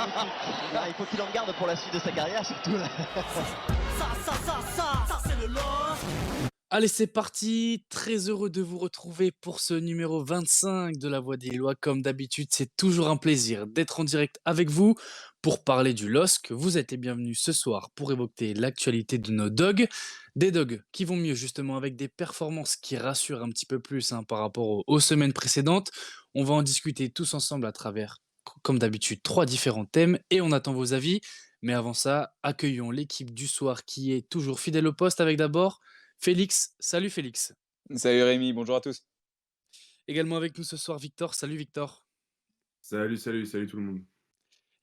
Ah, il faut qu'il en garde pour la suite de sa carrière, surtout là. Ça, c'est le LOSC. Allez, c'est parti. Très heureux de vous retrouver pour ce numéro 25 de La Voix des Lillois. Comme d'habitude, c'est toujours un plaisir d'être en direct avec vous pour parler du LOSC. Vous êtes les bienvenus ce soir pour évoquer l'actualité de nos dogs. Des dogs qui vont mieux justement avec des performances qui rassurent un petit peu plus par rapport aux semaines précédentes. On va en discuter tous ensemble à travers, comme d'habitude, 3 différents thèmes et on attend vos avis. Mais avant ça, accueillons l'équipe du soir qui est toujours fidèle au poste avec d'abord Félix. Salut Félix. Salut Rémi, bonjour à tous. Également avec nous ce soir Victor. Salut Victor. Salut tout le monde.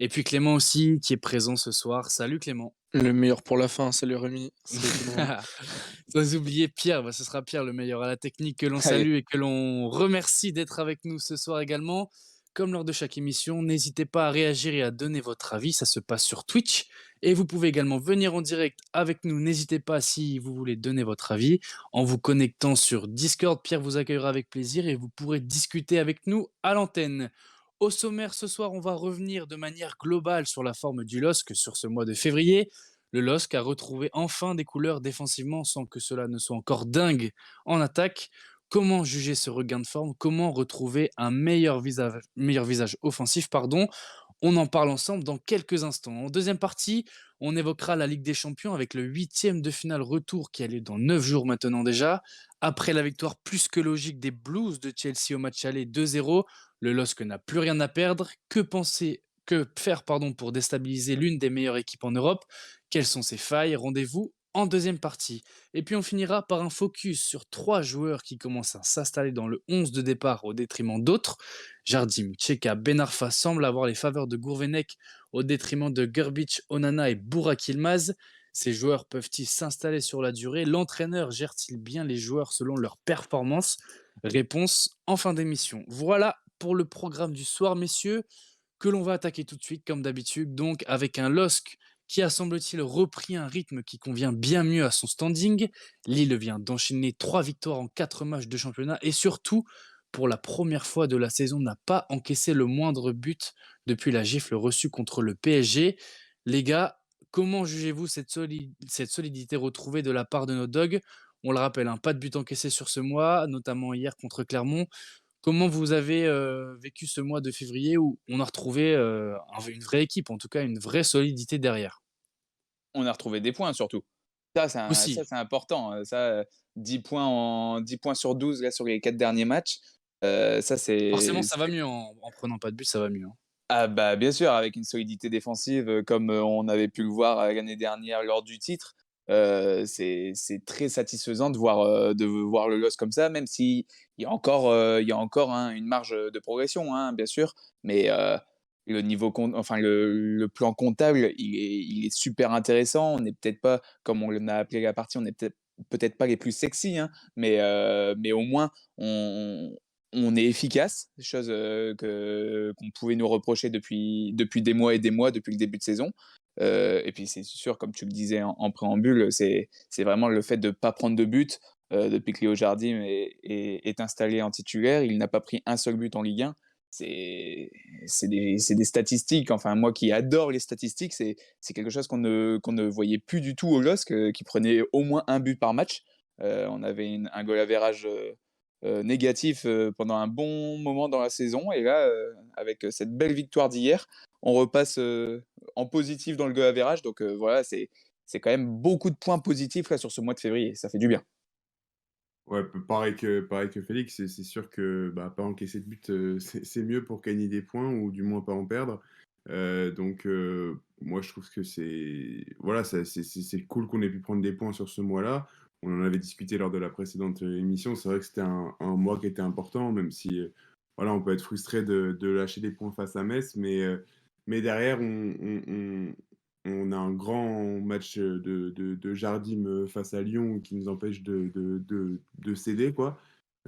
Et puis Clément aussi qui est présent ce soir. Salut Clément. Le meilleur pour la fin, salut Rémi. Salut tout le monde. Sans oublier Pierre, ce sera Pierre le meilleur à la technique que l'on salue et que l'on remercie d'être avec nous ce soir également. Comme lors de chaque émission, n'hésitez pas à réagir et à donner votre avis, ça se passe sur Twitch. Et vous pouvez également venir en direct avec nous, n'hésitez pas si vous voulez donner votre avis, en vous connectant sur Discord. Pierre vous accueillera avec plaisir et vous pourrez discuter avec nous à l'antenne. Au sommaire, ce soir, on va revenir de manière globale sur la forme du LOSC sur ce mois de février. Le LOSC a retrouvé enfin des couleurs défensivement sans que cela ne soit encore dingue en attaque. Comment juger ce regain de forme? Comment retrouver un meilleur visage offensif, pardon? On en parle ensemble dans quelques instants. En deuxième partie, on évoquera la Ligue des Champions avec le 8e de finale retour qui a lieu dans 9 jours maintenant déjà. Après la victoire plus que logique des Blues de Chelsea au match aller 2-0, le LOSC n'a plus rien à perdre. Que faire pour déstabiliser l'une des meilleures équipes en Europe? Quelles sont ses failles? Rendez-vous en deuxième partie. Et puis on finira par un focus sur 3 joueurs qui commencent à s'installer dans le 11 de départ au détriment d'autres. Jardim, Tcheka, Ben Arfa semblent avoir les faveurs de Gourvenec au détriment de Grbić, Onana et Burak Yılmaz. Ces joueurs peuvent-ils s'installer sur la durée? L'entraîneur gère-t-il bien les joueurs selon leur performance? Réponse en fin d'émission. Voilà pour le programme du soir, messieurs, que l'on va attaquer tout de suite, comme d'habitude, donc avec un LOSC qui a, semble-t-il, repris un rythme qui convient bien mieux à son standing. Lille vient d'enchaîner 3 victoires en 4 matchs de championnat et surtout, pour la première fois de la saison, n'a pas encaissé le moindre but depuis la gifle reçue contre le PSG. Les gars, comment jugez-vous cette solidité retrouvée de la part de nos dogs? On le rappelle, pas de but encaissé sur ce mois, notamment hier contre Clermont. Comment vous avez vécu ce mois de février où on a retrouvé une vraie équipe, en tout cas une vraie solidité derrière? On a retrouvé des points surtout. Ça, Aussi, c'est important. 10 points, 10 points sur 12 là, sur les 4 derniers matchs. Ça, forcément ça va mieux en prenant pas de but, ça va mieux. Ah bah bien sûr, avec une solidité défensive comme on avait pu le voir l'année dernière lors du titre. C'est très satisfaisant de voir le LOSC comme ça, même s'il y a encore une marge de progression, bien sûr. Mais le plan comptable, il est super intéressant. On n'est peut-être pas, comme on l'a appelé la partie, on n'est peut-être pas les plus sexy, mais au moins on est efficace, chose qu'on pouvait nous reprocher depuis des mois et des mois, depuis le début de saison. Et puis c'est sûr, comme tu le disais en préambule, c'est vraiment le fait de ne pas prendre de but. Depuis que Léo Jardim est installé en titulaire, il n'a pas pris un seul but en Ligue 1. C'est des statistiques, enfin moi qui adore les statistiques, c'est quelque chose qu'on ne voyait plus du tout au LOSC, qui prenait au moins un but par match. On avait un goal average négatif pendant un bon moment dans la saison, et là, avec cette belle victoire d'hier, on repasse en positif dans le goal average, donc voilà, c'est quand même beaucoup de points positifs là, sur ce mois de février, ça fait du bien. Ouais, pareil que Félix, c'est sûr que pas encaisser de but, c'est mieux pour gagner des points ou du moins pas en perdre. Donc moi je trouve que c'est cool qu'on ait pu prendre des points sur ce mois-là. On en avait discuté lors de la précédente émission. C'est vrai que c'était un mois qui était important, même si voilà, on peut être frustré de lâcher des points face à Metz, mais derrière on a un grand match de Jardim face à Lyon qui nous empêche de céder, quoi.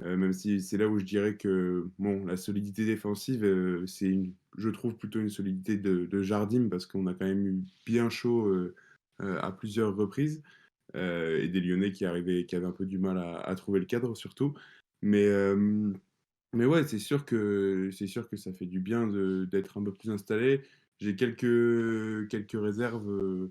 Même si c'est là où je dirais que bon, la solidité défensive, je trouve plutôt une solidité de Jardim parce qu'on a quand même eu bien chaud à plusieurs reprises et des Lyonnais qui avaient un peu du mal à trouver le cadre surtout. Mais, euh, mais ouais, c'est sûr que ça fait du bien d'être un peu plus installé. j'ai quelques réserves.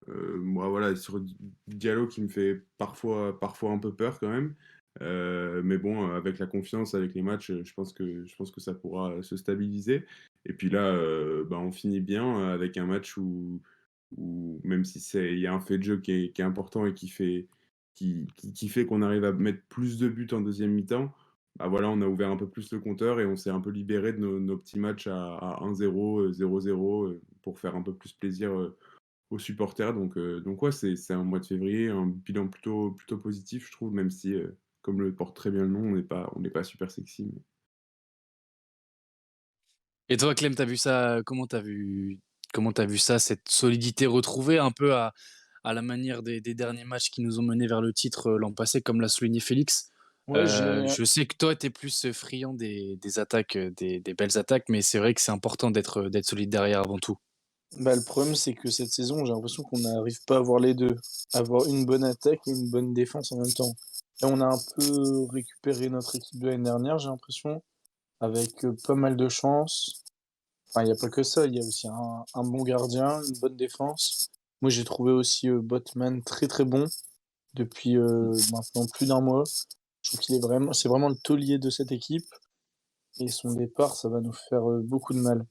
Moi, voilà, sur Diallo qui me fait parfois un peu peur quand même. Mais bon, avec la confiance, avec les matchs, je pense que ça pourra se stabiliser. Et puis là, bah, on finit bien avec un match où même si il y a un fait de jeu qui est important et qui fait qu'on arrive à mettre plus de buts en deuxième mi-temps, bah voilà, on a ouvert un peu plus le compteur et on s'est un peu libéré de nos petits matchs à 1-0, 0-0, pour faire un peu plus plaisir aux supporters. Donc ouais, c'est un mois de février, un bilan plutôt positif, je trouve, même si, comme le porte très bien le nom, on n'est pas super sexy. Et toi, Clem, t'as vu ça, comment t'as vu ça, cette solidité retrouvée un peu à la manière des derniers matchs qui nous ont menés vers le titre l'an passé, comme l'a souligné Félix. Ouais, j'ai. Je sais que toi, tu es plus friand des attaques, des belles attaques, mais c'est vrai que c'est important d'être solide derrière avant tout. Bah, le problème, c'est que cette saison, j'ai l'impression qu'on n'arrive pas à avoir les deux. Avoir une bonne attaque et une bonne défense en même temps. Et on a un peu récupéré notre équipe de l'année dernière, j'ai l'impression, avec pas mal de chance. Enfin, il n'y a pas que ça, il y a aussi un bon gardien, une bonne défense. Moi, j'ai trouvé aussi Botman très très bon depuis maintenant plus d'un mois. Je trouve c'est vraiment le taulier de cette équipe. Et son départ, ça va nous faire beaucoup de mal.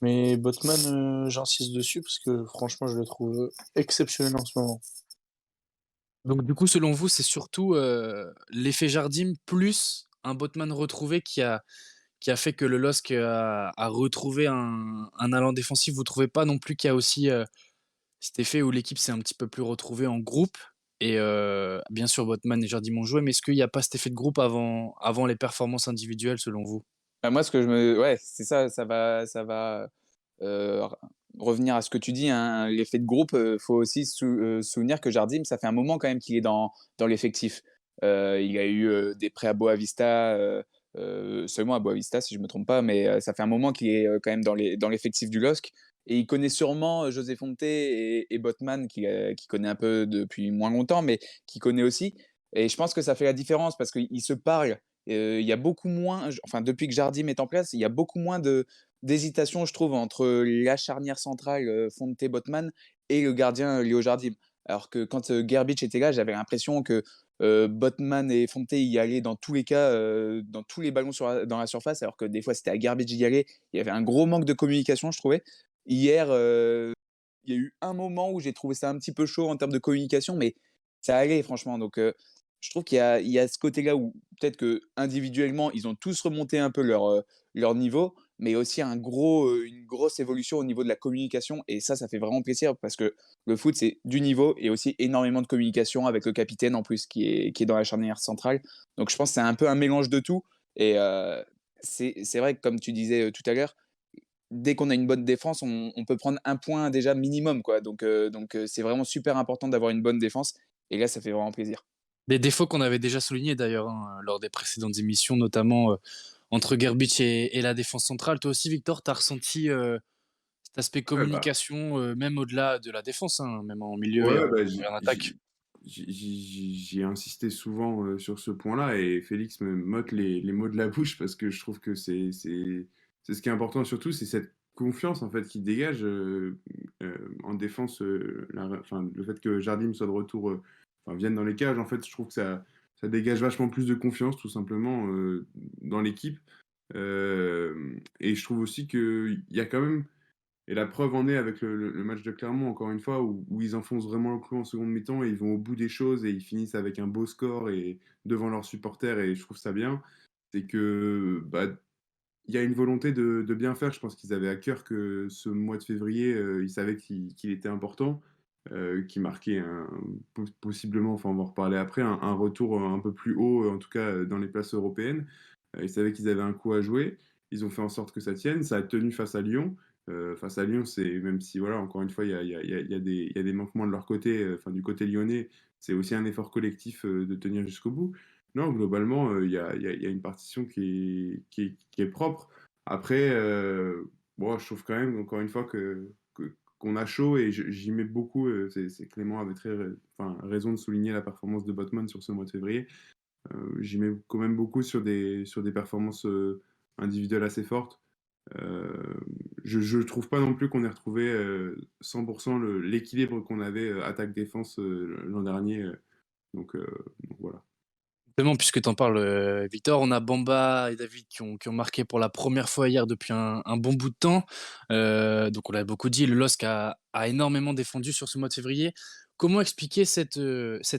Mais Botman, j'insiste dessus parce que franchement, je le trouve exceptionnel en ce moment. Donc du coup, selon vous, c'est surtout l'effet Jardim plus un Botman retrouvé qui a fait que le LOSC a retrouvé un allant défensif. Vous trouvez pas non plus qu'il y a aussi cet effet où l'équipe s'est un petit peu plus retrouvée en groupe et bien sûr, Botman et Jardim ont joué, mais est-ce qu'il n'y a pas cet effet de groupe avant les performances individuelles selon vous? Bah, moi, ouais, c'est ça, ça va r revenir à ce que tu dis, hein, l'effet de groupe, faut aussi souvenir que Jardim, ça fait un moment quand même qu'il est dans l'effectif. Il a eu, des prêts à Boavista, seulement à Boavista si je me trompe pas, mais ça fait un moment qu'il est, quand même dans l'effectif du LOSC et il connaît sûrement, José Fonte et Botman qui connaît un peu depuis moins longtemps, mais qui connaît aussi et je pense que ça fait la différence parce qu'ils se parlent. Il y a beaucoup moins, enfin depuis que Jardim est en place, il y a beaucoup moins d'hésitation, je trouve, entre la charnière centrale Fonte-Botman et le gardien Léo Jardim. Alors que quand Gerbic était là, j'avais l'impression que Botman et Fonte y allaient dans tous les cas, dans tous les ballons dans la surface, alors que des fois c'était à Gerbic d'y aller. Il y avait un gros manque de communication, je trouvais. Hier, il y a eu un moment où j'ai trouvé ça un petit peu chaud en termes de communication, mais ça allait franchement. Donc je trouve qu'il y a ce côté-là où peut-être que individuellement ils ont tous remonté un peu leur niveau, mais aussi une grosse évolution au niveau de la communication. Et ça fait vraiment plaisir parce que le foot, c'est du niveau et aussi énormément de communication avec le capitaine en plus qui est dans la charnière centrale. Donc je pense que c'est un peu un mélange de tout. Et c'est vrai que comme tu disais tout à l'heure, dès qu'on a une bonne défense, on peut prendre un point déjà minimum, quoi. Donc c'est vraiment super important d'avoir une bonne défense. Et là, ça fait vraiment plaisir. Des défauts qu'on avait déjà soulignés d'ailleurs hein, lors des précédentes émissions, notamment entre Gerbic et la défense centrale. Toi aussi, Victor, tu as ressenti cet aspect Ouais, bah, communication, même au-delà de la défense, hein, même en milieu ouais, bah, et en attaque. j'ai insisté souvent sur ce point-là et Félix me m'ôte les mots de la bouche parce que je trouve que c'est ce qui est important surtout, c'est cette confiance en fait qui dégage en défense, enfin, le fait que Jardim soit de retour, enfin, vienne dans les cages, en fait, je trouve que ça dégage vachement plus de confiance tout simplement dans l'équipe. Et je trouve aussi qu'il y a quand même et la preuve en est avec le match de Clermont, encore une fois, où ils enfoncent vraiment le clou en seconde mi-temps et ils vont au bout des choses et ils finissent avec un beau score et devant leurs supporters et je trouve ça bien. C'est que bah, il y a une volonté de bien faire. Je pense qu'ils avaient à cœur que ce mois de février, ils savaient qu'il était important, qu'il marquait possiblement, enfin on va en reparler après, un retour un peu plus haut, en tout cas dans les places européennes. Ils savaient qu'ils avaient un coup à jouer. Ils ont fait en sorte que ça tienne. Ça a tenu face à Lyon. Face à Lyon, c'est même si, voilà, encore une fois, il y a des manquements de leur côté, enfin du côté lyonnais, c'est aussi un effort collectif de tenir jusqu'au bout. Non, globalement, il y a une partition qui est propre. Après, bon, je trouve quand même, encore une fois, qu'on a chaud et j'y mets beaucoup. Clément avait enfin, raison de souligner la performance de Botman sur ce mois de février. J'y mets quand même beaucoup sur des performances individuelles assez fortes. Euh, je trouve pas non plus qu'on ait retrouvé 100% l'équilibre qu'on avait attaque-défense l'an dernier. Donc voilà. Justement, puisque tu en parles, Victor, on a Bamba et David qui ont marqué pour la première fois hier depuis un bon bout de temps. Donc on l'a beaucoup dit, le LOSC a énormément défendu sur ce mois de février. Comment expliquer cette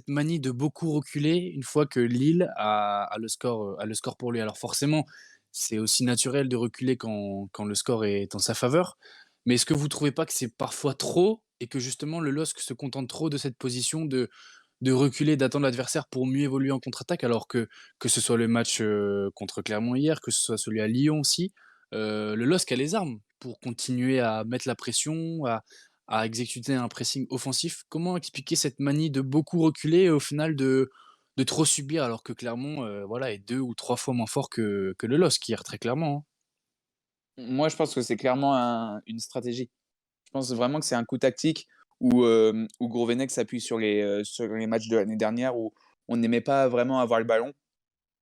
manie de beaucoup reculer une fois que Lille a le score pour lui? Alors forcément, c'est aussi naturel de reculer quand le score est en sa faveur. Mais est-ce que vous trouvez pas que c'est parfois trop et que justement le LOSC se contente trop de cette position de reculer, d'attendre l'adversaire pour mieux évoluer en contre-attaque, alors que ce soit le match, contre Clermont hier, que ce soit celui à Lyon aussi, le LOSC a les armes pour continuer à mettre la pression, à exécuter un pressing offensif. Comment expliquer cette manie de beaucoup reculer et au final de trop subir alors que Clermont, voilà, est 2 ou 3 fois moins fort que le LOSC hier, très clairement, hein? Moi, je pense que c'est clairement une stratégie. Je pense vraiment que c'est un coup tactique où Gourvenec s'appuie sur les matchs de l'année dernière où on n'aimait pas vraiment avoir le ballon.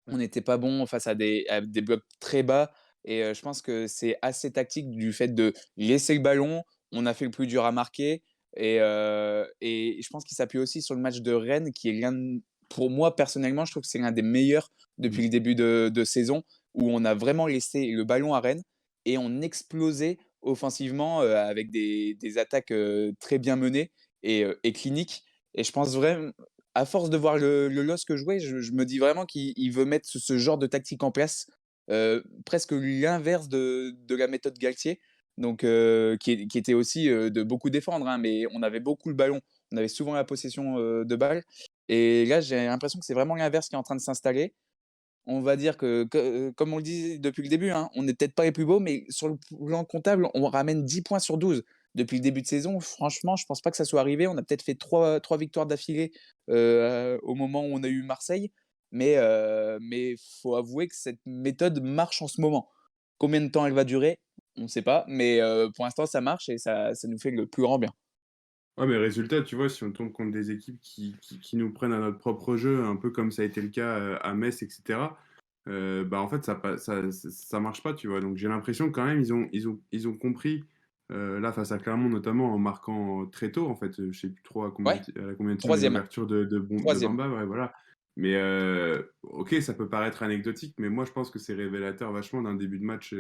On n'était pas bon face à des blocs très bas. Et je pense que c'est assez tactique du fait de laisser le ballon. On a fait le plus dur à marquer. Et je pense qu'il s'appuie aussi sur le match de Rennes, qui est pour moi, personnellement, je trouve que c'est l'un des meilleurs depuis Mm. le début de saison, où on a vraiment laissé le ballon à Rennes et on explosait offensivement avec des attaques très bien menées et cliniques. Et je pense vraiment, à force de voir le LOSC jouer, je me dis vraiment qu'il veut mettre ce genre de tactique en place, presque l'inverse de la méthode Galtier, donc qui était aussi de beaucoup défendre, hein, mais on avait beaucoup le ballon, on avait souvent la possession de balle. Et là, j'ai l'impression que c'est vraiment l'inverse qui est en train de s'installer. On va dire que comme on le dit depuis le début, hein, on n'est peut-être pas les plus beaux, mais sur le plan comptable, on ramène 10 points sur 12 depuis le début de saison. Franchement, je pense pas que ça soit arrivé. On a peut-être fait trois victoires d'affilée au moment où on a eu Marseille, mais faut avouer que cette méthode marche en ce moment. Combien de temps elle va durer? On ne sait pas, mais pour l'instant, ça marche et ça nous fait le plus grand bien. Ouais, mais résultat, tu vois, si on tombe contre des équipes qui nous prennent à notre propre jeu, un peu comme ça a été le cas à Metz, etc., bah en fait, ça marche pas, tu vois. Donc j'ai l'impression que quand même, ils ont compris, là, face à Clermont, notamment en marquant très tôt, en fait, je sais plus trop Ouais, à la combien de troisième, l'ouverture de troisième. Bamba, ouais, voilà. Mais ok, ça peut paraître anecdotique, mais moi, je pense que c'est révélateur vachement d'un début de match.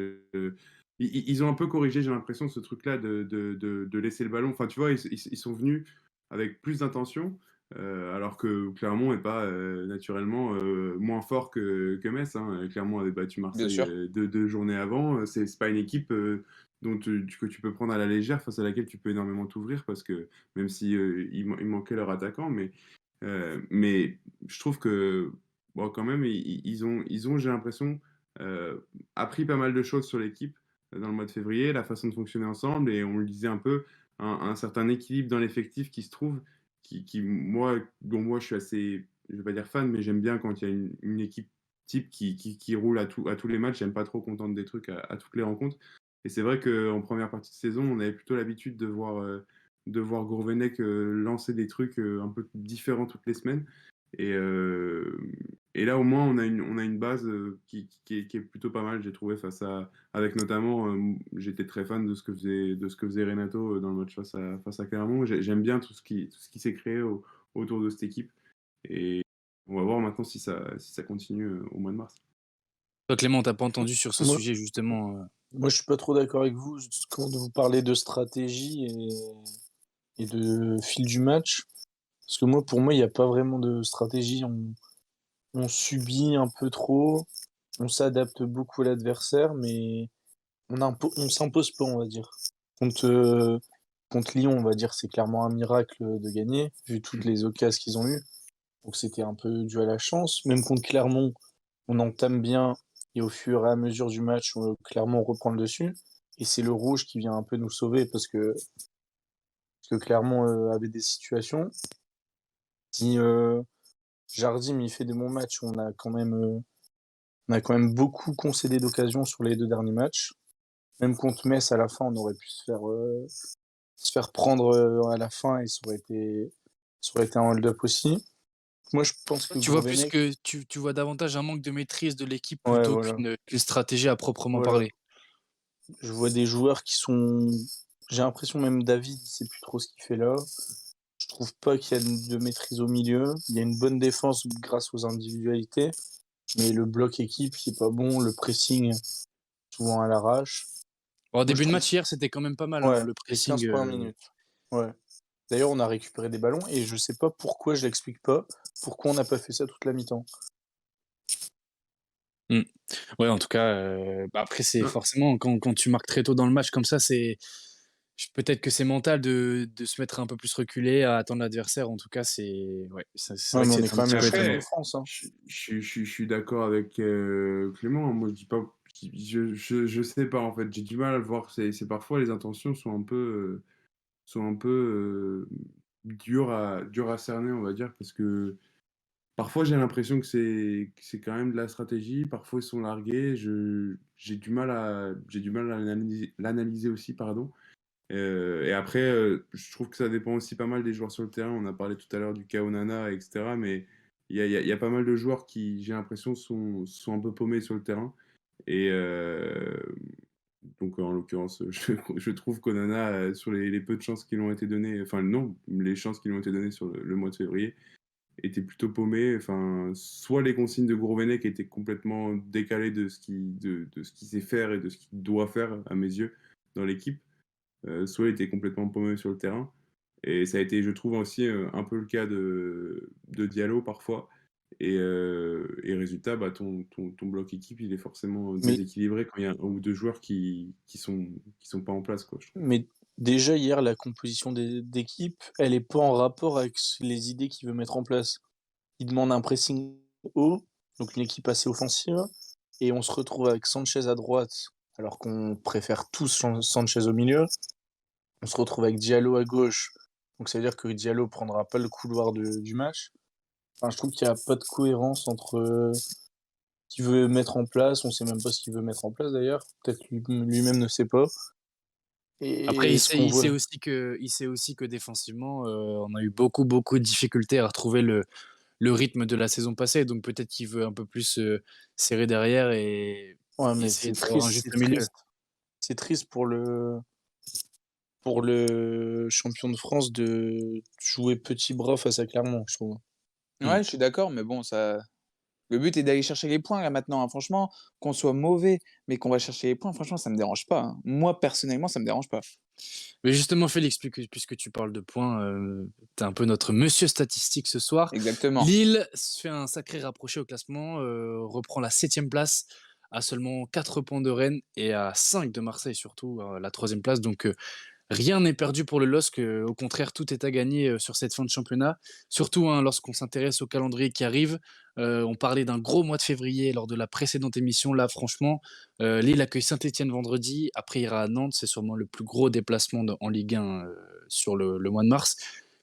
Ils ont un peu corrigé, j'ai l'impression, ce truc-là de laisser le ballon. Enfin, tu vois, ils sont venus avec plus d'intention, alors que Clermont n'est pas naturellement moins fort que Metz, hein. Clermont avait battu Bien Marseille sûr. deux journées avant. C'est pas une équipe que tu peux prendre à la légère, face à laquelle tu peux énormément t'ouvrir, parce que même si il manquait leur attaquant, mais je trouve que bon, quand même, ils ont j'ai l'impression, appris pas mal de choses sur l'équipe dans le mois de février, la façon de fonctionner ensemble, et on le disait un peu, un certain équilibre dans l'effectif qui se trouve, dont moi je suis assez, je vais pas dire fan, mais j'aime bien quand il y a une équipe type qui roule à tous les matchs. J'aime pas trop qu'on tente des trucs à toutes les rencontres. Et c'est vrai qu'en première partie de saison, on avait plutôt l'habitude de voir Gourvenec lancer des trucs un peu différents toutes les semaines. Et, euh, et là, au moins, on a une base qui est plutôt pas mal, j'ai trouvé, avec notamment, j'étais très fan de ce que faisait Renato dans le match face à Clermont. J'aime bien tout ce qui s'est créé autour de cette équipe. Et on va voir maintenant si ça continue au mois de mars. Toi, Clément, tu pas entendu sur ce Moi, sujet justement, moi, je suis pas trop d'accord avec vous quand vous parlez de stratégie et de fil du match. Parce que moi, pour moi, il n'y a pas vraiment de stratégie. On subit un peu trop, on s'adapte beaucoup à l'adversaire, mais on s'impose pas, on va dire. Contre, euh, contre Lyon, on va dire, c'est clairement un miracle de gagner, vu toutes les occasions qu'ils ont eues. Donc c'était un peu dû à la chance. Même contre Clermont, on entame bien et au fur et à mesure du match, Clermont reprend le dessus. Et c'est le rouge qui vient un peu nous sauver parce que Clermont avait des situations. Si Jardim il fait des bons matchs, on a quand même beaucoup concédé d'occasions sur les deux derniers matchs. Même contre Metz, à la fin, on aurait pu se faire prendre à la fin et ça aurait été un hold-up aussi. Moi, je pense que tu vois plus Gourvenec, que tu vois davantage un manque de maîtrise de l'équipe ouais, plutôt voilà, qu'une stratégie à proprement voilà. parler. Je vois des joueurs qui sont. J'ai l'impression même David, il sait plus trop ce qu'il fait là. Je trouve pas qu'il y a de maîtrise au milieu. Il y a une bonne défense grâce aux individualités, mais le bloc équipe qui est pas bon, le pressing souvent à l'arrache. En Moi, je début de trouve. match hier, c'était quand même pas mal, hein, Ouais, le les 15 pressing. premières minutes. Ouais. D'ailleurs, on a récupéré des ballons et je sais pas pourquoi, je l'explique pas, pourquoi on n'a pas fait ça toute la mi-temps. Mm. Ouais, en tout cas, après, c'est Non, forcément quand tu marques très tôt dans le match comme ça, peut-être que c'est mental de se mettre un peu plus reculé, à attendre l'adversaire. En tout cas, ouais, c'est Ouais, vrai que mais on est c'est un quand petit même la peu champion étonnant. de France. Hein. je suis d'accord avec Clément. Moi, je dis pas, je sais pas en fait. J'ai du mal à le voir. C'est parfois les intentions sont un peu dures à cerner, on va dire, parce que parfois j'ai l'impression que c'est quand même de la stratégie. Parfois ils sont largués. J'ai du mal à l'analyser aussi, pardon. Et après, je trouve que ça dépend aussi pas mal des joueurs sur le terrain. On a parlé tout à l'heure du K.O. Nana, etc. Mais il y a pas mal de joueurs qui, j'ai l'impression, sont un peu paumés sur le terrain. Et donc, en l'occurrence, je trouve qu'Onana, sur les peu de chances qui lui ont été données, enfin, non, les chances qui lui ont été données sur le mois de février, était plutôt paumé. Enfin, soit les consignes de Gourvenec étaient complètement décalées de ce qu'il sait faire et de ce qu'il doit faire, à mes yeux, dans l'équipe, soit il était complètement paumé sur le terrain. Et ça a été, je trouve, aussi un peu le cas de Diallo parfois. Et résultat, bah, ton bloc équipe, il est forcément Mais, déséquilibré quand il y a un ou deux joueurs qui sont pas en place, quoi, je trouve. mais déjà, hier, la composition d'équipe, elle est pas en rapport avec les idées qu'il veut mettre en place. Il demande un pressing haut, donc une équipe assez offensive, et on se retrouve avec Sanchez à droite, alors qu'on préfère tous Sanchez au milieu. On se retrouve avec Diallo à gauche, donc ça veut dire que Diallo prendra pas le couloir du match. Enfin, je trouve qu'il n'y a pas de cohérence entre ce qu'il veut mettre en place, on sait même pas ce qu'il veut mettre en place d'ailleurs, peut-être lui-même ne sait pas. Après, Et ce qu'on voit. il sait aussi que défensivement, on a eu beaucoup, beaucoup de difficultés à retrouver le rythme de la saison passée. Donc peut-être qu'il veut un peu plus serrer derrière et Ouais, mais essayer c'est d'avoir un triste, juste c'est milieu. triste. C'est triste pour le champion de France de jouer petit bras face à Clermont, je trouve. Mm. Ouais, je suis d'accord, mais bon, ça. Le but est d'aller chercher les points là maintenant, hein. Franchement, qu'on soit mauvais, mais qu'on va chercher les points, franchement, ça me dérange pas, hein. Moi, personnellement, ça me dérange pas. Mais justement, Félix, puisque tu parles de points, tu es un peu notre monsieur statistique ce soir. Exactement. Lille se fait un sacré rapproché au classement, reprend la 7e place à seulement 4 points de Rennes et à 5 de Marseille surtout, la 3e place. Donc rien n'est perdu pour le LOSC, au contraire, tout est à gagner sur cette fin de championnat. Surtout hein, lorsqu'on s'intéresse au calendrier qui arrive. On parlait d'un gros mois de février lors de la précédente émission. Là, franchement, Lille accueille Saint-Etienne vendredi. Après, ira à Nantes. C'est sûrement le plus gros déplacement en Ligue 1 sur le mois de mars.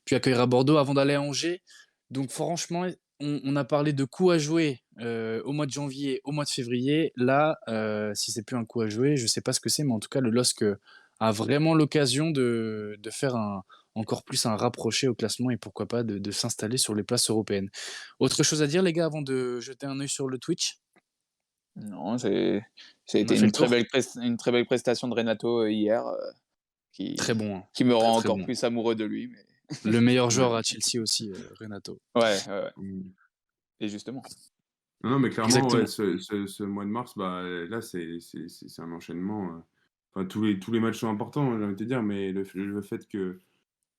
Puis accueillera Bordeaux avant d'aller à Angers. Donc, franchement, on a parlé de coups à jouer au mois de janvier, au mois de février. Là, si c'est plus un coup à jouer, je ne sais pas ce que c'est, mais en tout cas, le LOSC a vraiment l'occasion de faire encore plus un rapproché au classement et pourquoi pas de s'installer sur les places européennes. Autre chose à dire, les gars, avant de jeter un œil sur le Twitch? Non, ça a On a été fait le tour? une très belle prestation de Renato hier, Très bon, hein. qui me Très rend très encore bon. plus amoureux de lui. Mais... Le meilleur Ouais. joueur à Chelsea aussi, Renato. Ouais, ouais, ouais. Mm. Et justement. Non, non, mais clairement, ouais, Exactement. ce mois de mars, bah, là, c'est un enchaînement. Enfin, tous les matchs sont importants, j'ai envie de te dire, mais le fait que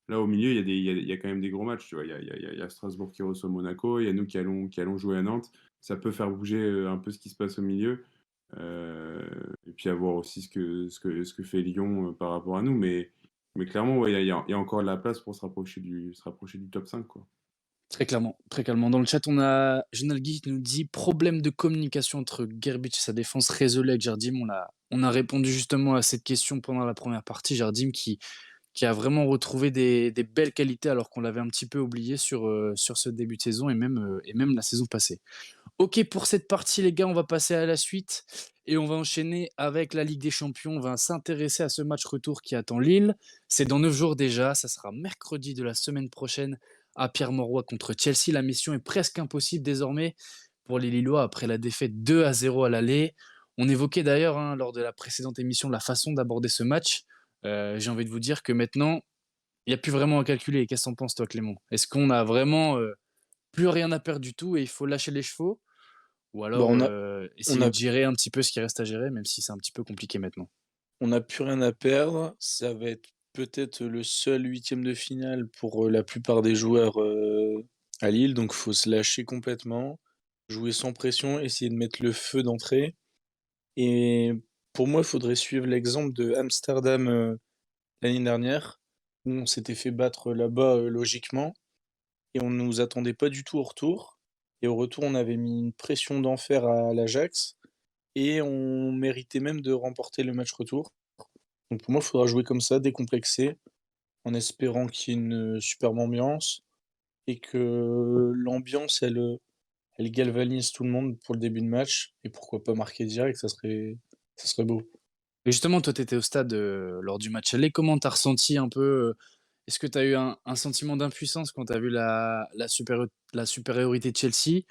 là, au milieu, il y a quand même des gros matchs. Tu vois. Il y a Strasbourg qui reçoit Monaco, il y a nous qui allons jouer à Nantes. Ça peut faire bouger un peu ce qui se passe au milieu. Euh, et puis à voir aussi ce que fait Lyon par rapport à nous. Mais clairement, ouais, il y a encore de la place pour se rapprocher du top 5, quoi. Très clairement, très clairement. Dans le chat, on a Genalgui qui nous dit problème de communication entre Gerbic et sa défense résolu avec Jardim. On a répondu justement à cette question pendant la première partie. Jardim qui a vraiment retrouvé des belles qualités alors qu'on l'avait un petit peu oublié sur ce début de saison et même la saison passée. Ok, pour cette partie, les gars, on va passer à la suite et on va enchaîner avec la Ligue des Champions. On va s'intéresser à ce match retour qui attend Lille. C'est dans 9 jours déjà. Ça sera mercredi de la semaine prochaine à Pierre-Mauroy contre Chelsea. La mission est presque impossible désormais pour les Lillois après la défaite 2-0 à l'aller. On évoquait d'ailleurs, hein, lors de la précédente émission, la façon d'aborder ce match. J'ai envie de vous dire que maintenant, il y a plus vraiment à calculer. Qu'est-ce que tu en penses toi, Clément? Est-ce qu'on a vraiment, plus rien à perdre du tout et il faut lâcher les chevaux? Ou Bah, alors, on essayer a de gérer un petit peu ce qui reste à gérer, même si c'est un petit peu compliqué maintenant? on n'a plus rien à perdre. Ça va être peut-être le seul huitième de finale pour, la plupart des joueurs, à Lille, donc faut se lâcher complètement, jouer sans pression, essayer de mettre le feu d'entrée et pour moi, il faudrait suivre l'exemple de Amsterdam, l'année dernière, où on s'était fait battre là-bas, logiquement et on nous attendait pas du tout au retour et au retour, on avait mis une pression d'enfer à l'Ajax et on méritait même de remporter le match retour. Donc pour moi, il faudra jouer comme ça, décomplexé, en espérant qu'il y ait une superbe ambiance et que l'ambiance, elle galvanise tout le monde pour le début de match et pourquoi pas marquer direct, ça serait beau. Et justement, toi, tu étais au stade, lors du match aller. Comment tu as ressenti un peu, est-ce que tu as eu un sentiment d'impuissance quand tu as vu la supériorité de Chelsea?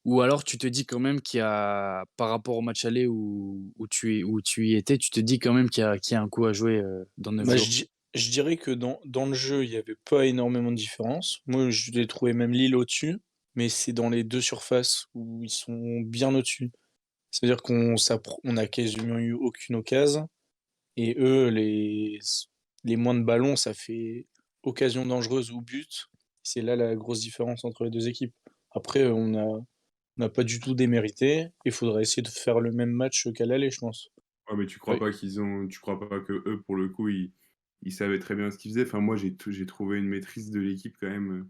Ou alors tu te dis quand même qu'il y a par rapport au match aller où tu y étais, tu te dis quand même qu'il y a un coup à jouer, dans 9 Bah, jours? je dirais que dans le jeu, il y avait pas énormément de différence. Moi, je l'ai trouvé même Lille au-dessus, mais c'est dans les 2 surfaces où ils sont bien au-dessus. C'est-à-dire on a quasiment eu aucune occasion et eux, les moins de ballons, ça fait occasion dangereuse ou but. C'est là la grosse différence entre les 2 équipes. Après, on n'a pas du tout démérité. Il faudra essayer de faire le même match qu'à l'aller, je pense. Ouais, mais Oui. tu crois pas que eux, pour le coup, ils savaient très bien ce qu'ils faisaient. Enfin, moi, j'ai trouvé une maîtrise de l'équipe quand même.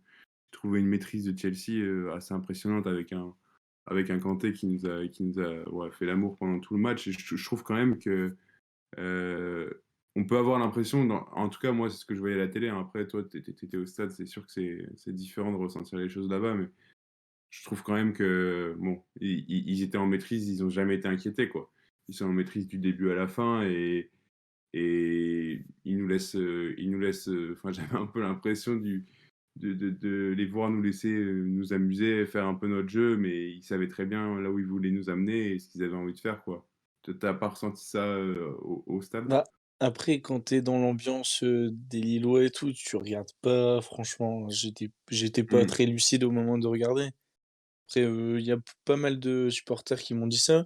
J'ai trouvé une maîtrise de Chelsea assez impressionnante avec un Kanté qui nous a ouais, fait l'amour pendant tout le match. Et je trouve quand même que euh, on peut avoir l'impression, en tout cas, moi, c'est ce que je voyais à la télé, hein. Après, toi, t'étais au stade, c'est sûr que c'est différent de ressentir les choses là-bas, mais je trouve quand même que, bon, ils étaient en maîtrise, ils ont jamais été inquiétés, quoi. Ils sont en maîtrise du début à la fin et ils nous laissent, enfin, j'avais un peu l'impression de les voir nous laisser nous amuser, faire un peu notre jeu, mais ils savaient très bien là où ils voulaient nous amener et ce qu'ils avaient envie de faire, quoi. T'as pas ressenti ça au stade? Bah, après, quand t'es dans l'ambiance, des Lillois et tout, tu regardes pas, franchement, j'étais pas Hmm. très lucide au moment de regarder. Après, il y a pas mal de supporters qui m'ont dit ça,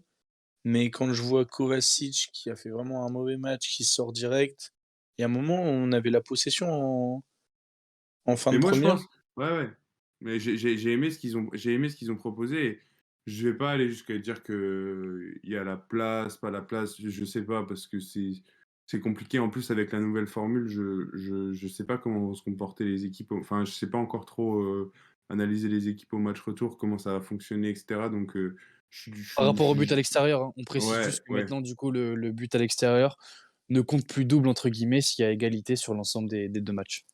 mais quand je vois Kovacic qui a fait vraiment un mauvais match, qui sort direct, il y a un moment, on avait la possession en fin Mais de moi, je première. pense, ouais, ouais. Mais j'ai aimé j'ai aimé ce qu'ils ont proposé. Et je vais pas aller jusqu'à dire que il y a la place, pas la place. Je sais pas parce que c'est compliqué. En plus, avec la nouvelle formule, je sais pas comment vont se comporter les équipes. Enfin, je sais pas encore trop analyser les équipes au match retour, comment ça va fonctionner, etc. Donc, Par rapport au but à je- l'extérieur, hein, on précise ouais, juste que ouais. maintenant, du coup, le but à l'extérieur ne compte plus «double» entre guillemets s'il y a égalité sur l'ensemble des 2 matchs.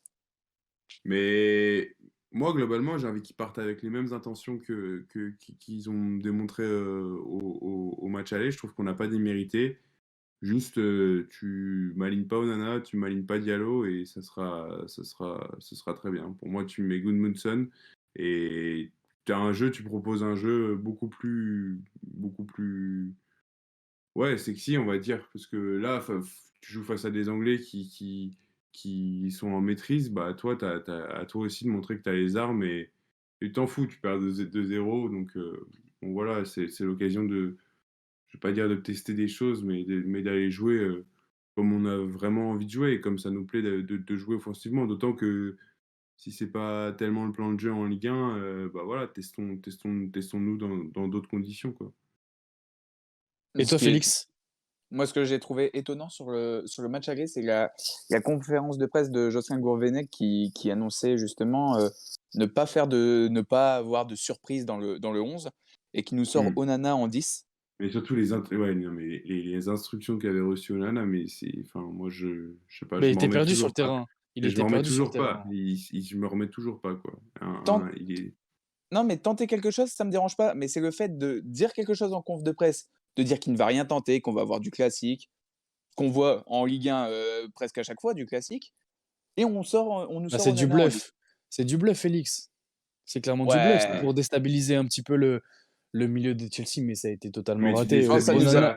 Mais moi, globalement, j'ai envie qu'ils partent avec les mêmes intentions qu'ils ont démontré au match aller. Je trouve qu'on n'a pas démérité. Juste, tu m'alignes pas Onana, tu m'alignes pas Diallo et ce sera très bien. Pour moi, tu mets Gudmundsson et tu proposes un jeu beaucoup plus, ouais, sexy, on va dire. Parce que là, tu joues face à des Anglais qui sont en maîtrise, bah toi, à toi aussi de montrer que tu as les armes et t'en fous, tu perds 2-0. Donc, bon, voilà, c'est l'occasion je vais pas dire de tester des choses, mais d'aller jouer comme on a vraiment envie de jouer et comme ça nous plaît de jouer offensivement. D'autant que si c'est pas tellement le plan de jeu en Ligue 1, bah voilà, testons-nous dans d'autres conditions, quoi. Et Ce toi, qui est Félix? Moi, ce que j'ai trouvé étonnant sur le match aller, c'est la conférence de presse de Jocelyn Gourvenec qui annonçait justement ne pas avoir de surprise dans le 11 et qui nous sort Hmm. Onana en 10. Mais surtout ouais, non, mais les instructions qu'avait reçues Onana, mais enfin, moi, je sais pas, Beh, je il m'en était remets perdu sur toujours le pas. terrain. Il Et je était m'en remets perdu sur le toujours pas. terrain. Je me remets toujours pas, quoi. Tant- Il est. Non, mais tenter quelque chose, ça me dérange pas. Mais c'est le fait de dire quelque chose en conf de presse, de dire qu'il ne va rien tenter, qu'on va avoir du classique, qu'on voit en Ligue 1 presque à chaque fois, du classique. Et on nous Bah, sort c'est du Onana en 10. bluff. C'est du bluff, Félix. C'est clairement du bluff. C'est Ouais. pour déstabiliser un petit peu le milieu de Chelsea, mais ça a été totalement Mais tu raté. Oh, déstabilises pas. Onana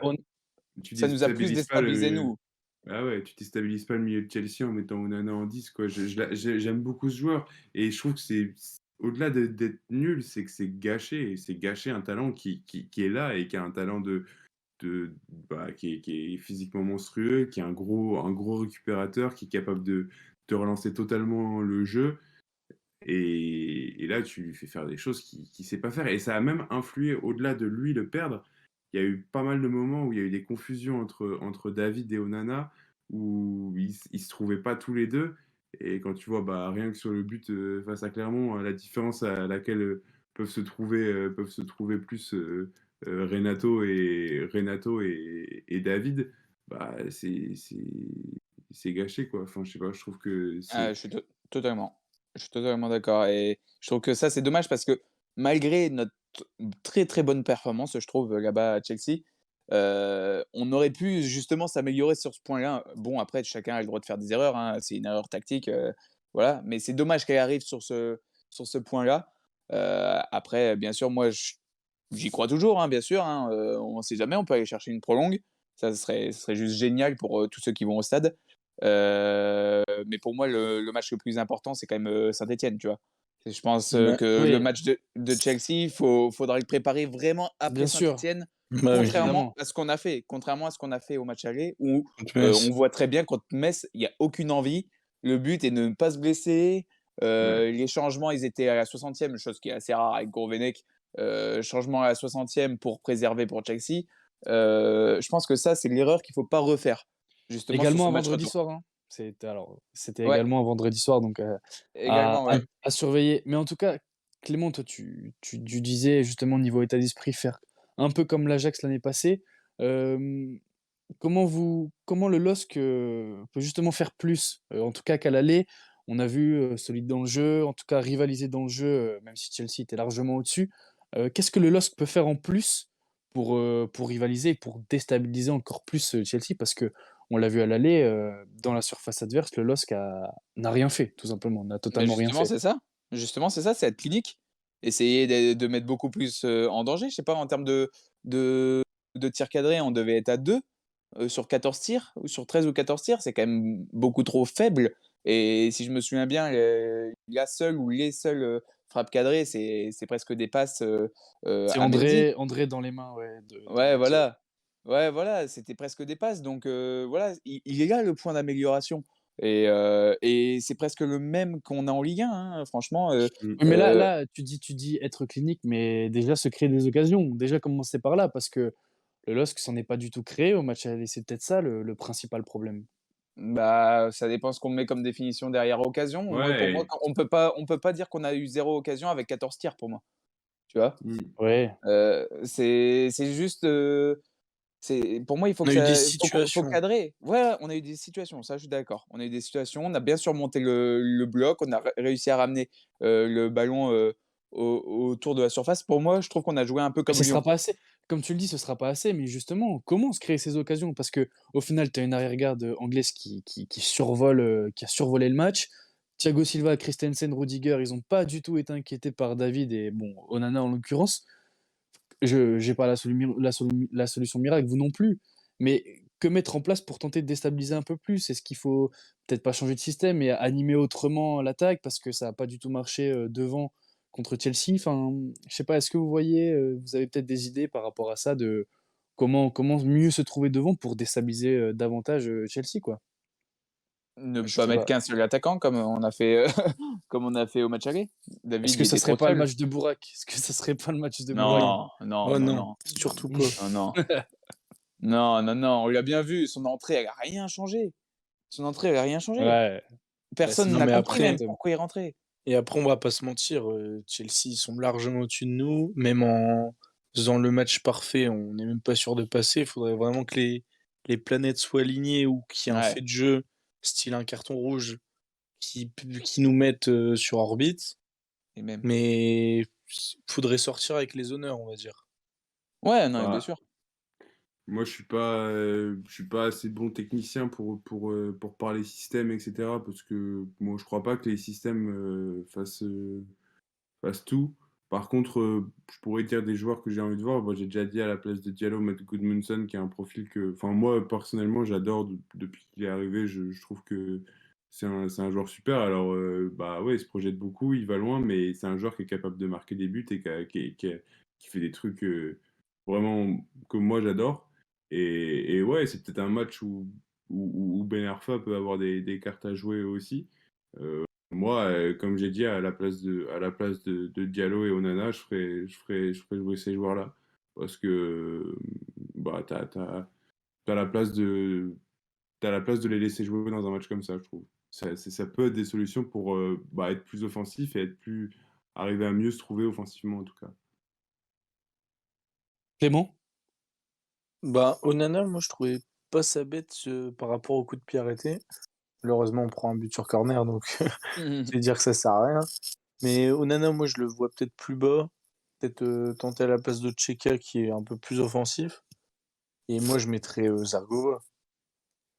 tu Ça nous a plus déstabilises pas déstabilisé, le nous. ah ouais, tu déstabilises pas le milieu de Chelsea en mettant Onana en 10 quoi. J'aime beaucoup ce joueur et je trouve que au-delà d'être nul, c'est que c'est gâché et c'est gâché un talent qui est là et qui a un talent qui est physiquement monstrueux, qui est un gros récupérateur, qui est capable de relancer totalement le jeu. Et là, tu lui fais faire des choses qu'il ne sait pas faire. Et ça a même influé, au-delà de lui le perdre, il y a eu pas mal de moments où il y a eu des confusions entre David et Onana, où ils se trouvaient pas tous les deux. Et quand tu vois, bah, rien que sur le but face à Clermont, la différence à laquelle peuvent se trouver plus Renato et David, bah, c'est gâché, quoi. Enfin, je sais pas, je trouve que Ah, c'est... totalement. Je suis totalement d'accord et je trouve que ça, c'est dommage parce que malgré notre très, très bonne performance, je trouve, là-bas à Chelsea, on aurait pu justement s'améliorer sur ce point-là. Bon, après, chacun a le droit de faire des erreurs, hein, c'est une erreur tactique, voilà, mais c'est dommage qu'elle arrive sur ce point-là. Après, bien sûr, moi, j'y crois toujours, hein, bien sûr, hein, on ne sait jamais, on peut aller chercher une prolongue. Ça serait juste génial pour, tous ceux qui vont au stade. Mais pour moi, le match le plus important, c'est quand même Saint-Etienne, tu vois. Je pense Bah, que le Oui, match de Chelsea, faudra le préparer vraiment après bien sûr, Saint-Etienne, bah oui. évidemment. contrairement à ce qu'on a fait au match aller, où on Metz. voit très bien contre Metz, il n'y a aucune envie. Le but est de ne pas se blesser. Ouais. Les changements, ils étaient à la 60e, chose qui est assez rare avec Gourvenec. Changement à la 60e pour préserver pour Chelsea. Je pense que ça, c'est l'erreur qu'il ne faut pas refaire, justement sur Également ce un match vendredi retour. soir, hein. C'était Ouais, également un vendredi soir, donc à également, à ouais. à surveiller. Mais en tout cas, Clément, toi, tu disais justement niveau état d'esprit faire un peu comme l'Ajax l'année passée. Hem, comment le LOSC, peut justement faire plus? En tout cas qu'à l'aller, on a vu, solide dans le jeu, en tout cas rivaliser dans le jeu, même si Chelsea était largement au-dessus. Qu'est-ce que le LOSC peut faire en plus pour rivaliser et pour déstabiliser encore plus, Chelsea? Parce qu'on l'a vu à l'aller, dans la surface adverse, le LOSC n'a rien fait, tout simplement, n'a Mais totalement rien fait. justement, c'est ça, c'est être clinique. Essayer de mettre beaucoup plus, en danger. Je sais pas, en termes de de tirs cadrés, on devait être à 2 sur 14 tirs ou sur 13 ou 14 tirs, c'est quand même beaucoup trop faible et si je me souviens bien, la seule ou les seules, frappes cadrées, c'est presque des passes, C'est à Mendy. André dans les mains, ouais, de Ouais, Mendy, ouais. voilà. Ouais, voilà, c'était presque des passes donc voilà, il est là le point d'amélioration et c'est presque le même qu'on a en Ligue 1, hein, franchement, Mm. Oui, mais là, tu dis être clinique, mais déjà se créer des occasions. Déjà commencer par là, parce que le LOSC s'en est pas du tout créé au match aller. C'est peut-être ça le principal problème. bah, ça dépend ce qu'on met comme définition derrière occasion. Moi, pour moi, Ouais. on peut pas dire qu'on a eu 0 occasion avec 14 tirs pour moi, tu vois? Mm. Ouais. C'est juste, c'est pour moi, il faut On que a eu des ça faut situations. cadrer. Ouais, on a eu des situations, ça, je suis d'accord. On a eu des situations, on a bien surmonté le bloc, on a réussi à ramener, le ballon, autour de la surface. Pour moi, je trouve qu'on a joué un peu Mais comme ce sera Lyon. pas assez. Comme tu le dis, ce sera pas assez, mais justement, comment se créer ces occasions? Parce que au final, tu as une arrière-garde, anglaise qui a survolé le match. Thiago Silva, Christensen, Rudiger, ils ont pas du tout été inquiétés par David et bon, Onana en l'occurrence. Je j'ai pas la solution miracle, vous non plus. Mais que mettre en place pour tenter de déstabiliser un peu plus? Est-ce qu'il faut peut-être pas changer de système, mais animer autrement l'attaque parce que ça a pas du tout marché, devant contre Chelsea? Enfin, je sais pas, est-ce que vous voyez, vous avez peut-être des idées par rapport à ça de comment mieux se trouver devant pour déstabiliser, davantage, Chelsea, quoi? Ne Je pas sais mettre pas. qu'un seul attaquant comme on a fait, comme on a fait au match aller. Est-ce David, que il ça était serait trop pas le seul. match de Bourak? Est-ce que ça serait pas le match de Bourak? Non. Non, non, Oh non, non, non, surtout pas. non, non, non, non, non, on l'a bien vu, son entrée, elle a rien changé. Son entrée, elle a rien changé. Ouais, bah, Personne sinon Non, n'a mais compris c'est même après honteux. pourquoi il rentrait. et après, on va pas se mentir, Chelsea, ils sont largement au-dessus de nous. Même en faisant le match parfait, on n'est même pas sûr de passer. Il faudrait vraiment que les planètes soient alignées ou qu'il y ait un fait Ouais, de jeu, style un carton rouge, qui nous mette, sur orbite. et même. Mais faudrait sortir avec les honneurs, on va dire. Ouais, non, mais bien Bah, sûr. moi, je suis pas assez bon technicien pour parler système, etc. Parce que moi, je crois pas que les systèmes fassent tout. Par contre, je pourrais dire des joueurs que j'ai envie de voir. Moi, j'ai déjà dit à la place de Diallo, Matt Gudmundsson, qui a un profil que, enfin, moi, personnellement, j'adore depuis qu'il est arrivé. Je trouve que c'est un joueur super. Alors, bah ouais, il se projette beaucoup, il va loin, mais c'est un joueur qui est capable de marquer des buts et qui fait des trucs vraiment que moi, j'adore. Et ouais, c'est peut-être un match où Ben Arfa peut avoir des cartes à jouer aussi. Moi, comme j'ai dit, à la place de Diallo et Onana, je ferais jouer ces joueurs-là. Parce que bah, t'as la place de les laisser jouer dans un match comme ça, je trouve. Ça peut être des solutions pour bah, être plus offensif et arriver à mieux se trouver offensivement, en tout cas. Clément? Bah, Onana, moi, je trouvais pas ça bête par rapport au coup de pied arrêté. Malheureusement, on prend un but sur corner, donc c'est dire que ça sert à rien. Mais Onana, moi, je le vois peut-être plus bas. Peut-être tenter à la place de Tcheka, qui est un peu plus offensif. Et moi, je mettrais Zargova. Ouais,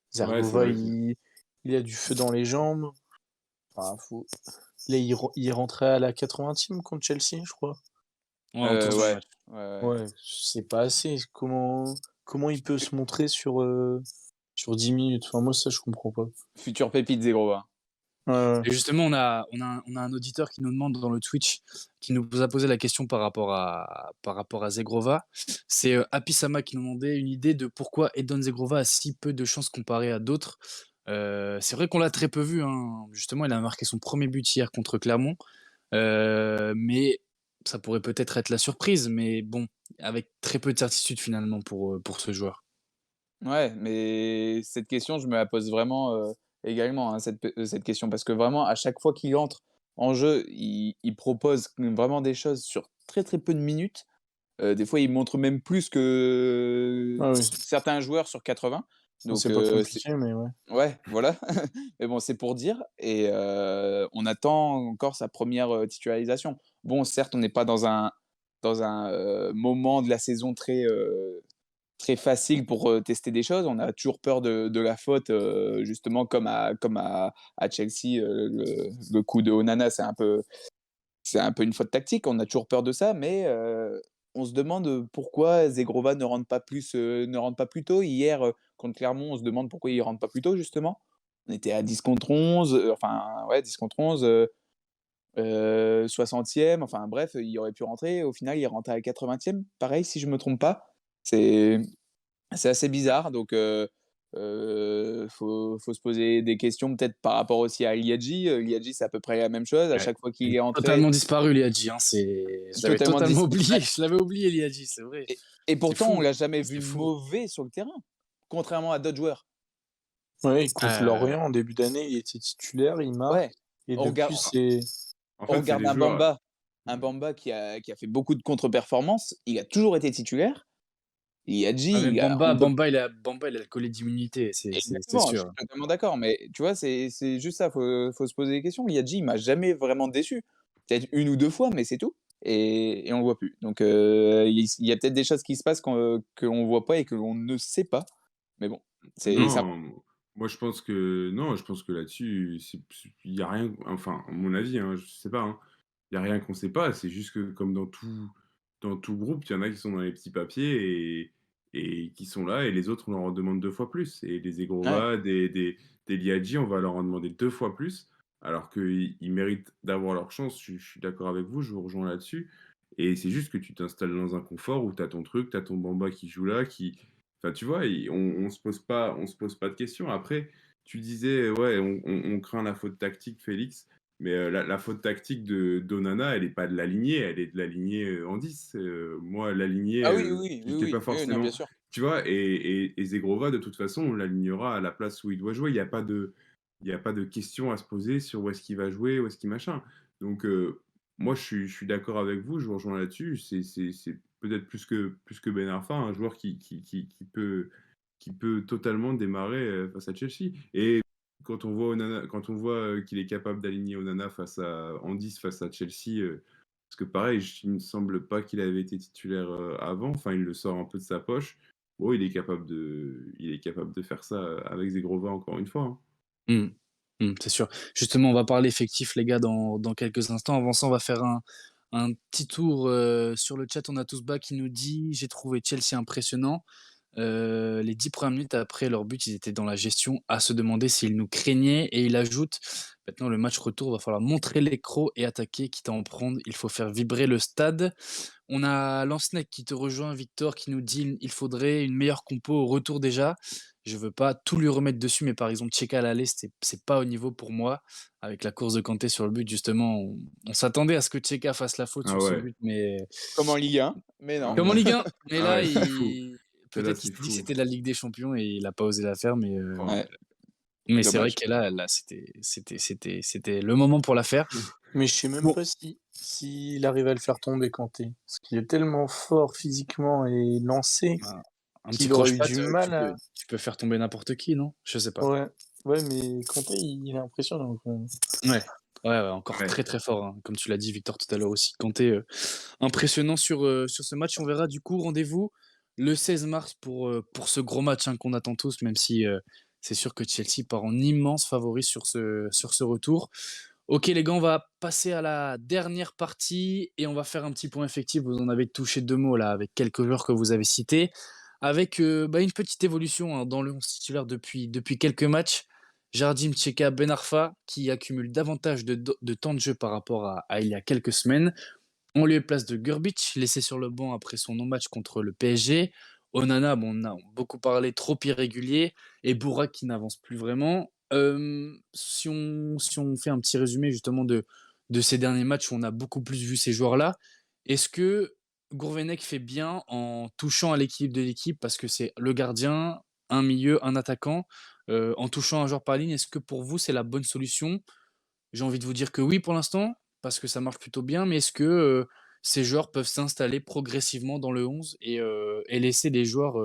c'est Zargova, vrai. il a du feu dans les jambes. Enfin, là, il est rentré à la 80e contre Chelsea, je crois. Ouais, en tout Ouais, match. ouais. Ouais, c'est pas assez. Comment il peut se montrer sur 10 minutes? Enfin, moi, ça, je comprends pas. Future pépite Zegrova. Ouais, Et justement, on a un auditeur qui nous demande dans le Twitch, qui nous a posé la question par rapport à Zegrova. C'est Apisama qui nous demandait une idée de pourquoi Edon Zegrova a si peu de chances comparé à d'autres. C'est vrai qu'on l'a très peu vu, hein. Justement, il a marqué son premier but hier contre Clermont. Mais ça pourrait peut-être être la surprise, mais bon, avec très peu de certitude finalement pour ce joueur. Ouais, mais cette question, je me la pose vraiment également, hein, cette question, parce que vraiment, à chaque fois qu'il entre en jeu, il propose vraiment des choses sur très très peu de minutes. Des fois, il montre même plus que ah oui. certains joueurs sur 80. Bon, Donc, c'est pas c'est compliqué, mais ouais. ouais, voilà. Mais bon, c'est pour dire et on attend encore sa première titularisation. Bon, certes, on n'est pas dans un moment de la saison très facile pour tester des choses. On a toujours peur de la faute, justement, comme à Chelsea, le coup de Onana, c'est un peu une faute tactique. On a toujours peur de ça, mais on se demande pourquoi Zegrova ne rentre pas plus tôt. Hier, contre Clermont, on se demande pourquoi il rentre pas plus tôt, justement. On était à 10 contre 11, enfin, ouais, 10 contre 11, 60e, enfin bref, il aurait pu rentrer. Au final, il est rentré à la 80e, pareil, si je me trompe pas. C'est c'est assez bizarre, donc faut se poser des questions peut-être par rapport aussi à Liadji. Liadji, c'est à peu près la même chose. À Ouais. chaque fois qu'il Il est est entré, totalement disparu, Liadji, hein, je l'avais totalement totalement oublié, disparu. je l'avais oublié Liadji, c'est vrai. Et C'est pourtant, on fou, l'a jamais vu c'est fou. mauvais sur le terrain, contrairement à d'autres joueurs. Ouais, contre Heu, Lorient, en début d'année, il était titulaire, il marque. Ouais, Et on regarde, depuis, c'est. En on fait, c'est regarde des joueurs. Un Bamba qui a fait beaucoup de contre-performances. Il a toujours été titulaire. mais Liadji, Bamba, il a le collet d'immunité, c'est exactement, je suis sûr. totalement d'accord, mais tu vois, c'est juste ça, faut se poser des questions. Liadji, il m'a jamais vraiment déçu. Peut-être une ou deux fois, mais c'est tout et on le voit plus. Donc il y a peut-être des choses qui se passent qu'on voit pas et que l'on ne sait pas. Mais bon, c'est un Non, moi je pense que non, je pense que là-dessus, il y a rien, enfin, à mon avis, hein, je sais pas, hein, il y a rien qu'on sait pas. C'est juste que comme dans tout groupe, il y en a qui sont dans les petits papiers et qui sont là, et les autres, on leur en demande 2 fois plus. Et des ouais, Zegrova, des Liadji, on va leur en demander 2 fois plus, alors qu'ils méritent d'avoir leur chance. Je suis d'accord avec vous, je vous rejoins là-dessus. Et c'est juste que tu t'installes dans un confort où tu as ton truc, tu as ton Bamba qui joue là, enfin, tu vois, on se pose pas de questions. Après, tu disais, ouais, on craint la faute tactique, Félix, mais la faute tactique de d'Onana, elle est pas de la lignée, elle est de la lignée en 10. Moi, la lignée, ah oui, oui, oui, j'étais pas oui, oui, non, bien forcément, sûr. tu vois, et Zegrova, de toute façon, on l'alignera à la place où il doit jouer. Il y a pas de question à se poser sur où est-ce qu'il va jouer, où est-ce qu'il machin. Donc, moi, je suis d'accord avec vous, je vous rejoins là-dessus. C'est peut-être plus que Ben Arfa, un joueur qui peut totalement démarrer face à Chelsea. Et quand on voit qu'il est capable d'aligner Onana en 10 face à Chelsea, parce que pareil, il ne me semble pas qu'il avait été titulaire avant, enfin il le sort un peu de sa poche. Bon, il est capable de faire ça avec Zegrova encore une fois, hein. Mmh. C'est sûr. Justement, on va parler effectif, les gars, dans quelques instants. Avant ça, on va faire un petit tour, sur le chat, on a tous bas qui nous dit: «J'ai trouvé Chelsea impressionnant. Les 10 premières minutes après leur but, ils étaient dans la gestion, à se demander s'ils nous craignaient» et il ajoute: «Maintenant le match retour, va falloir montrer les crocs et attaquer, quitte à en prendre. Il faut faire vibrer le stade». On a Lanceneck qui te rejoint, Victor, qui nous dit: «Il faudrait une meilleure compo au retour déjà». Je veux pas tout lui remettre dessus, mais par exemple, Tcheka à l'aller, c'est pas au niveau pour moi. Avec la course de Kanté sur le but, justement, on s'attendait à ce que Tcheka fasse la faute Ah sur ce ouais. but, mais Comme en Ligue 1, mais non. comme en Ligue 1. Mais Ah là, ouais, c'est fou. Celle-là, peut-être qu'il c'est s'est dit que fou. c'était la Ligue des Champions et il a pas osé la faire, Oh. Ouais, mais c'est vrai dommage. que là, c'était le moment pour la faire. Mais je sais même Bon, pas s'il arrive à le faire tomber, Kanté. Parce qu'il est tellement fort physiquement et lancé un petit qu'il aurait eu croche-patte, du mal à. tu peux faire tomber n'importe qui, non? Je sais pas. Ouais, ouais, mais Kanté, il est impressionnant, quand même. Ouais. Ouais, encore Ouais. très, très fort, hein. Comme tu l'as dit, Victor, tout à l'heure aussi. Kanté, impressionnant sur ce match. On verra du coup, rendez-vous le 16 mars pour ce gros match, hein, qu'on attend tous, même si, c'est sûr que Chelsea part en immense favori sur ce retour. OK les gars, on va passer à la dernière partie et on va faire un petit point effectif. Vous en avez touché 2 mots là, avec quelques joueurs que vous avez cités. Avec, une petite évolution, hein, dans le 11 titulaire depuis quelques matchs. Jardim Tcheka, Ben Arfa, qui accumule davantage de temps de jeu par rapport à il y a quelques semaines. En lieu et place de Grbić, laissé sur le banc après son non-match contre le PSG. Onana, bon, on a beaucoup parlé, trop irrégulier. Et Bourak qui n'avance plus vraiment. Si on fait un petit résumé justement de ces derniers matchs où on a beaucoup plus vu ces joueurs-là, est-ce que Gourvenec fait bien en touchant à l'équilibre de l'équipe parce que c'est le gardien, un milieu, un attaquant, en touchant un joueur par ligne, est-ce que pour vous c'est la bonne solution? J'ai envie de vous dire que oui pour l'instant, parce que ça marche plutôt bien, mais est-ce que, ces joueurs peuvent s'installer progressivement dans le 11 et laisser des joueurs,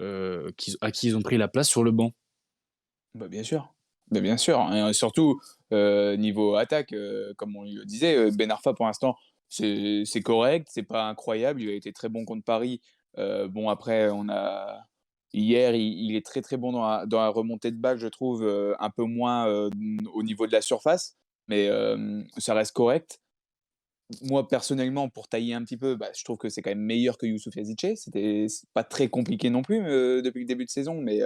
à qui ils ont pris la place sur le banc? Bah, bien sûr. Bah, bien sûr, et surtout, niveau attaque, comme on le disait, Ben Arfa pour l'instant, c'est correct, c'est pas incroyable. Il a été très bon contre Paris. Bon après on a hier, il est très, très bon dans la remontée de balle, je trouve, un peu moins, au niveau de la surface, mais ça reste correct. Moi personnellement, pour tailler un petit peu, bah, je trouve que c'est quand même meilleur que Youssouf Yazici. C'est pas très compliqué non plus, depuis le début de saison, mais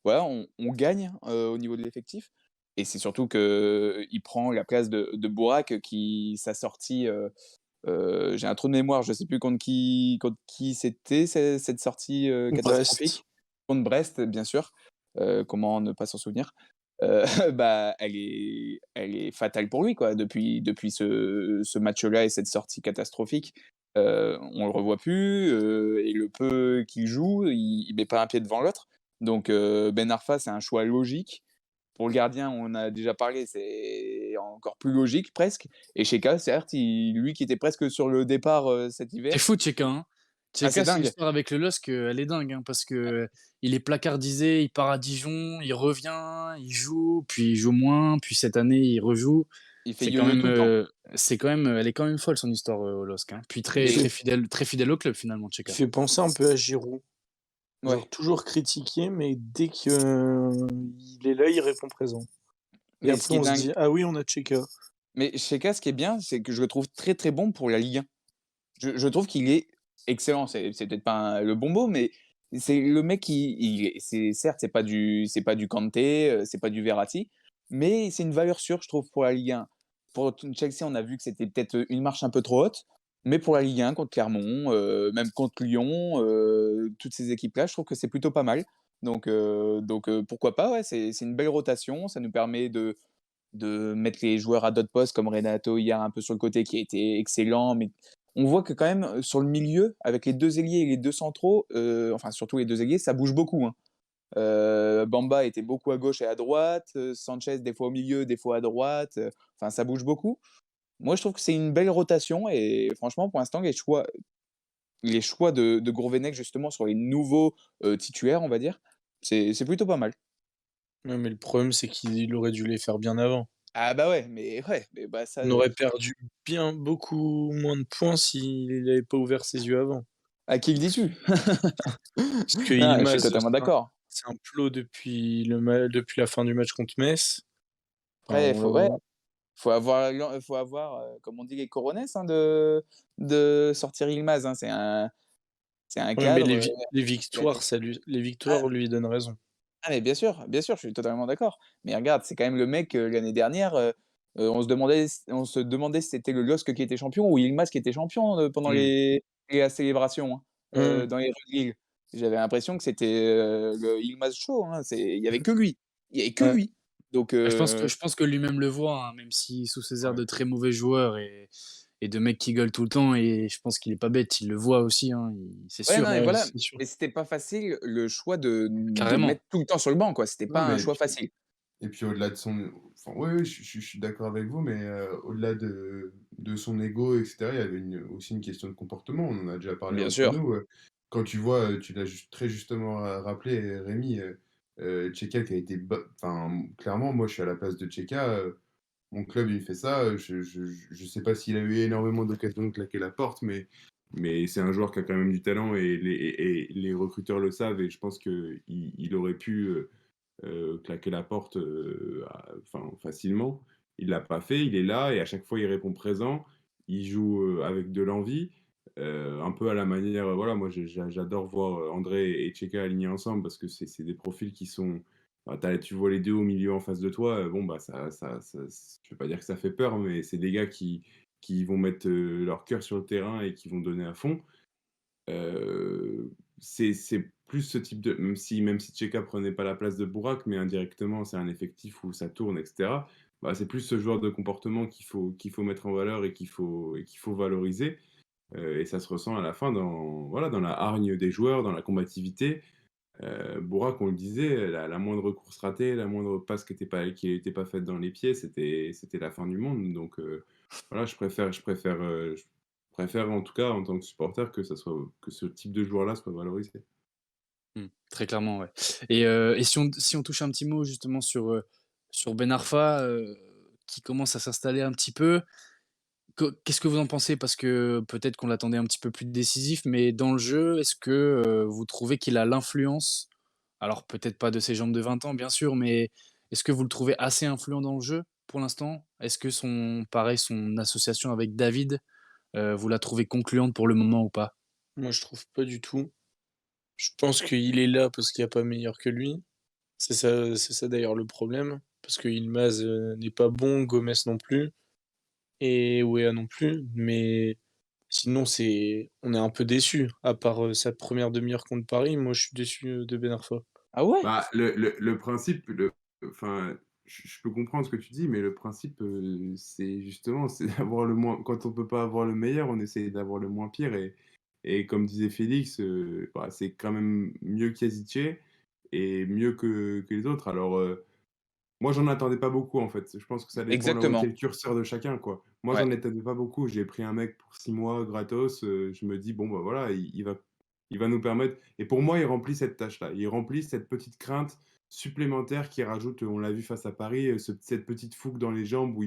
voilà, on gagne, au niveau de l'effectif, et c'est surtout qu'il prend la place de Bourak, qui sa sortie, j'ai un trou de mémoire, je sais plus contre qui c'était cette sortie, Brest. catastrophique. Contre Brest, bien sûr, comment ne pas s'en souvenir? Bah, elle est fatale pour lui, quoi. Depuis ce match-là et cette sortie catastrophique, on le revoit plus, et le peu qu'il joue, il met pas un pied devant l'autre. Donc Ben Arfa, c'est un choix logique. Pour le gardien, on a déjà parlé, c'est encore plus logique presque, et Cheka, certes, lui qui était presque sur le départ, cet C'est hiver. fou Tcheka, hein. Ah, c'est Tcheka, son dingue! histoire avec le LOSC, elle est dingue, hein, parce que il est placardisé, il part à Dijon, il revient, il joue, puis il joue moins, puis cette année il rejoue. Il fait C'est quand yo-yo même, tout le temps. elle est quand même folle son histoire, au LOSC, hein. Puis très, Il très fait, fidèle au club finalement il Tcheka. fait penser un peu à Giroud. Ouais, Genre toujours critiqué, mais dès qu'il est là, il répond présent. Et mais ce après, qui est on se dingue dit, ah oui, on a Tcheka. mais Cheka, ce qui est bien, c'est que je le trouve très, très bon pour la Ligue 1. Je trouve qu'il est excellent, c'est peut-être pas le bon mot, mais c'est le mec qui c'est certes, c'est pas du Kanté, c'est pas du Verratti, mais c'est une valeur sûre, je trouve, pour la Ligue 1. Pour Chelsea, on a vu que c'était peut-être une marche un peu trop haute, mais pour la Ligue 1, contre Clermont, même contre Lyon, toutes ces équipes-là, je trouve que c'est plutôt pas mal. Donc pourquoi pas, ouais, c'est une belle rotation, ça nous permet de mettre les joueurs à d'autres postes comme Renato hier un peu sur le côté qui a été excellent, mais on voit que quand même, sur le milieu, avec les 2 ailiers et les 2 centraux, enfin surtout les 2 ailiers, ça bouge beaucoup, hein. Bamba était beaucoup à gauche et à droite, Sanchez des fois au milieu, des fois à droite, enfin ça bouge beaucoup. Moi je trouve que c'est une belle rotation, et franchement pour l'instant les choix de Gourvenec justement sur les nouveaux, titulaires on va dire, c'est plutôt pas mal. Ouais, mais le problème, c'est qu'il aurait dû les faire bien avant. Ah bah ouais, mais bah ça, On aurait perdu bien beaucoup moins de points s'il n'avait pas ouvert ses yeux avant. à qui le dis-tu? Parce que Ah, je suis Yilmaz, totalement d'accord. c'est un plot depuis la fin du match contre Metz. Enfin, Après, faut ouais, faut avoir, comme on dit, les cojones, hein, de sortir Yilmaz, hein. C'est un Ouais, mais cadre, les il a été victoires, les ah, victoires lui donnent raison. mais bien sûr, je suis totalement d'accord. Mais regarde, c'est quand même le mec, l'année dernière, on se demandait si c'était le LOSC qui était champion ou Yilmaz qui était champion, pendant Mmh. la célébration, hein, Mmh. dans les Redrills. J'avais l'impression que c'était, le Yilmaz show, hein, il y avait que lui. Il y avait que Ouais. lui. Donc Je pense que lui-même le voit, hein, même si sous ses airs Ouais. de très mauvais joueur et de mec qui gueule tout le temps et je pense qu'il est pas bête, il le voit aussi, hein, c'est ouais, sûr. non, mais Ouais, voilà, c'est sûr. mais c'était pas facile le choix de le Carrément. mettre tout le temps sur le banc, quoi. C'était Non, pas un mais choix facile. et puis au-delà de son enfin, oui, oui, je suis d'accord avec vous, mais au-delà de son ego et cetera, il y avait aussi une question de comportement. On en a déjà parlé Bien entre sûr. nous, quand tu vois, tu l'as très justement rappelé, Rémi, Tchéka qui a été enfin, clairement, moi, je suis à la place de Tchéka, mon club, il fait ça, je sais pas s'il a eu énormément d'occasions de claquer la porte, mais c'est un joueur qui a quand même du talent et les recruteurs le savent et je pense qu'il aurait pu, claquer la porte enfin, facilement. Il l'a pas fait, il est là et à chaque fois il répond présent. Il joue avec de l'envie, un peu à la manière. Voilà, moi j'adore voir André et Tcheka alignés ensemble parce que c'est des profils qui sont. Bah, tu vois les deux au milieu en face de toi, bon, bah, je vais pas dire que ça fait peur, mais c'est des gars qui vont mettre leur cœur sur le terrain et qui vont donner à fond. C'est plus ce type de même si Tcheka prenait pas la place de Bourak, mais indirectement, c'est un effectif où ça tourne et cetera. Bah, c'est plus ce genre de comportement qu'il faut mettre en valeur et qu'il faut valoriser, et ça se ressent à la fin dans voilà, dans la hargne des joueurs, dans la combativité. Bourak, on le disait, la moindre course ratée, la moindre passe qui était pas faite dans les pieds, c'était la fin du monde. Donc voilà, je préfère en tout cas, en tant que supporter, que ce type de joueur-là soit valorisé. Très clairement, ouais. Et si on touche un petit mot justement sur Ben Arfa, qui commence à s'installer un petit peu, qu'est-ce que vous en pensez? Parce que peut-être qu'on l'attendait un petit peu plus décisif, mais dans le jeu, est-ce que, vous trouvez qu'il a l'influence? Alors peut-être pas de ses jambes de 20 ans bien sûr, mais est-ce que vous le trouvez assez influent dans le jeu pour l'instant? Est-ce que son association avec David, vous la trouvez concluante pour le moment ou pas? Moi, je trouve pas du tout. Je pense qu'il est là parce qu'il y a pas meilleur que lui. C'est ça d'ailleurs le problème, parce que Yilmaz, n'est pas bon, Gomez non plus et Weah non plus, mais sinon on est un peu déçus. À part, sa première demi-heure contre Paris, moi je suis déçu, de Ben Arfa. Ah ouais? Bah, le principe, enfin, je peux comprendre ce que tu dis, mais le principe, c'est justement, c'est d'avoir le moins. Quand on peut pas avoir le meilleur, on essaie d'avoir le moins pire. Et comme disait Félix, bah, c'est quand même mieux qu'Yazice et mieux que les autres. Alors, moi, j'en attendais pas beaucoup, en fait. Je pense que ça dépend là où était Exactement. le curseur de chacun, quoi. Moi, Ouais. j'en attendais pas beaucoup. J'ai pris un mec pour 6 mois gratos. Je me dis: «Bon, bah, voilà, il va nous permettre» et pour moi, il remplit cette tâche-là. Il remplit cette petite crainte supplémentaire qui rajoute, on l'a vu face à Paris, cette petite fougue dans les jambes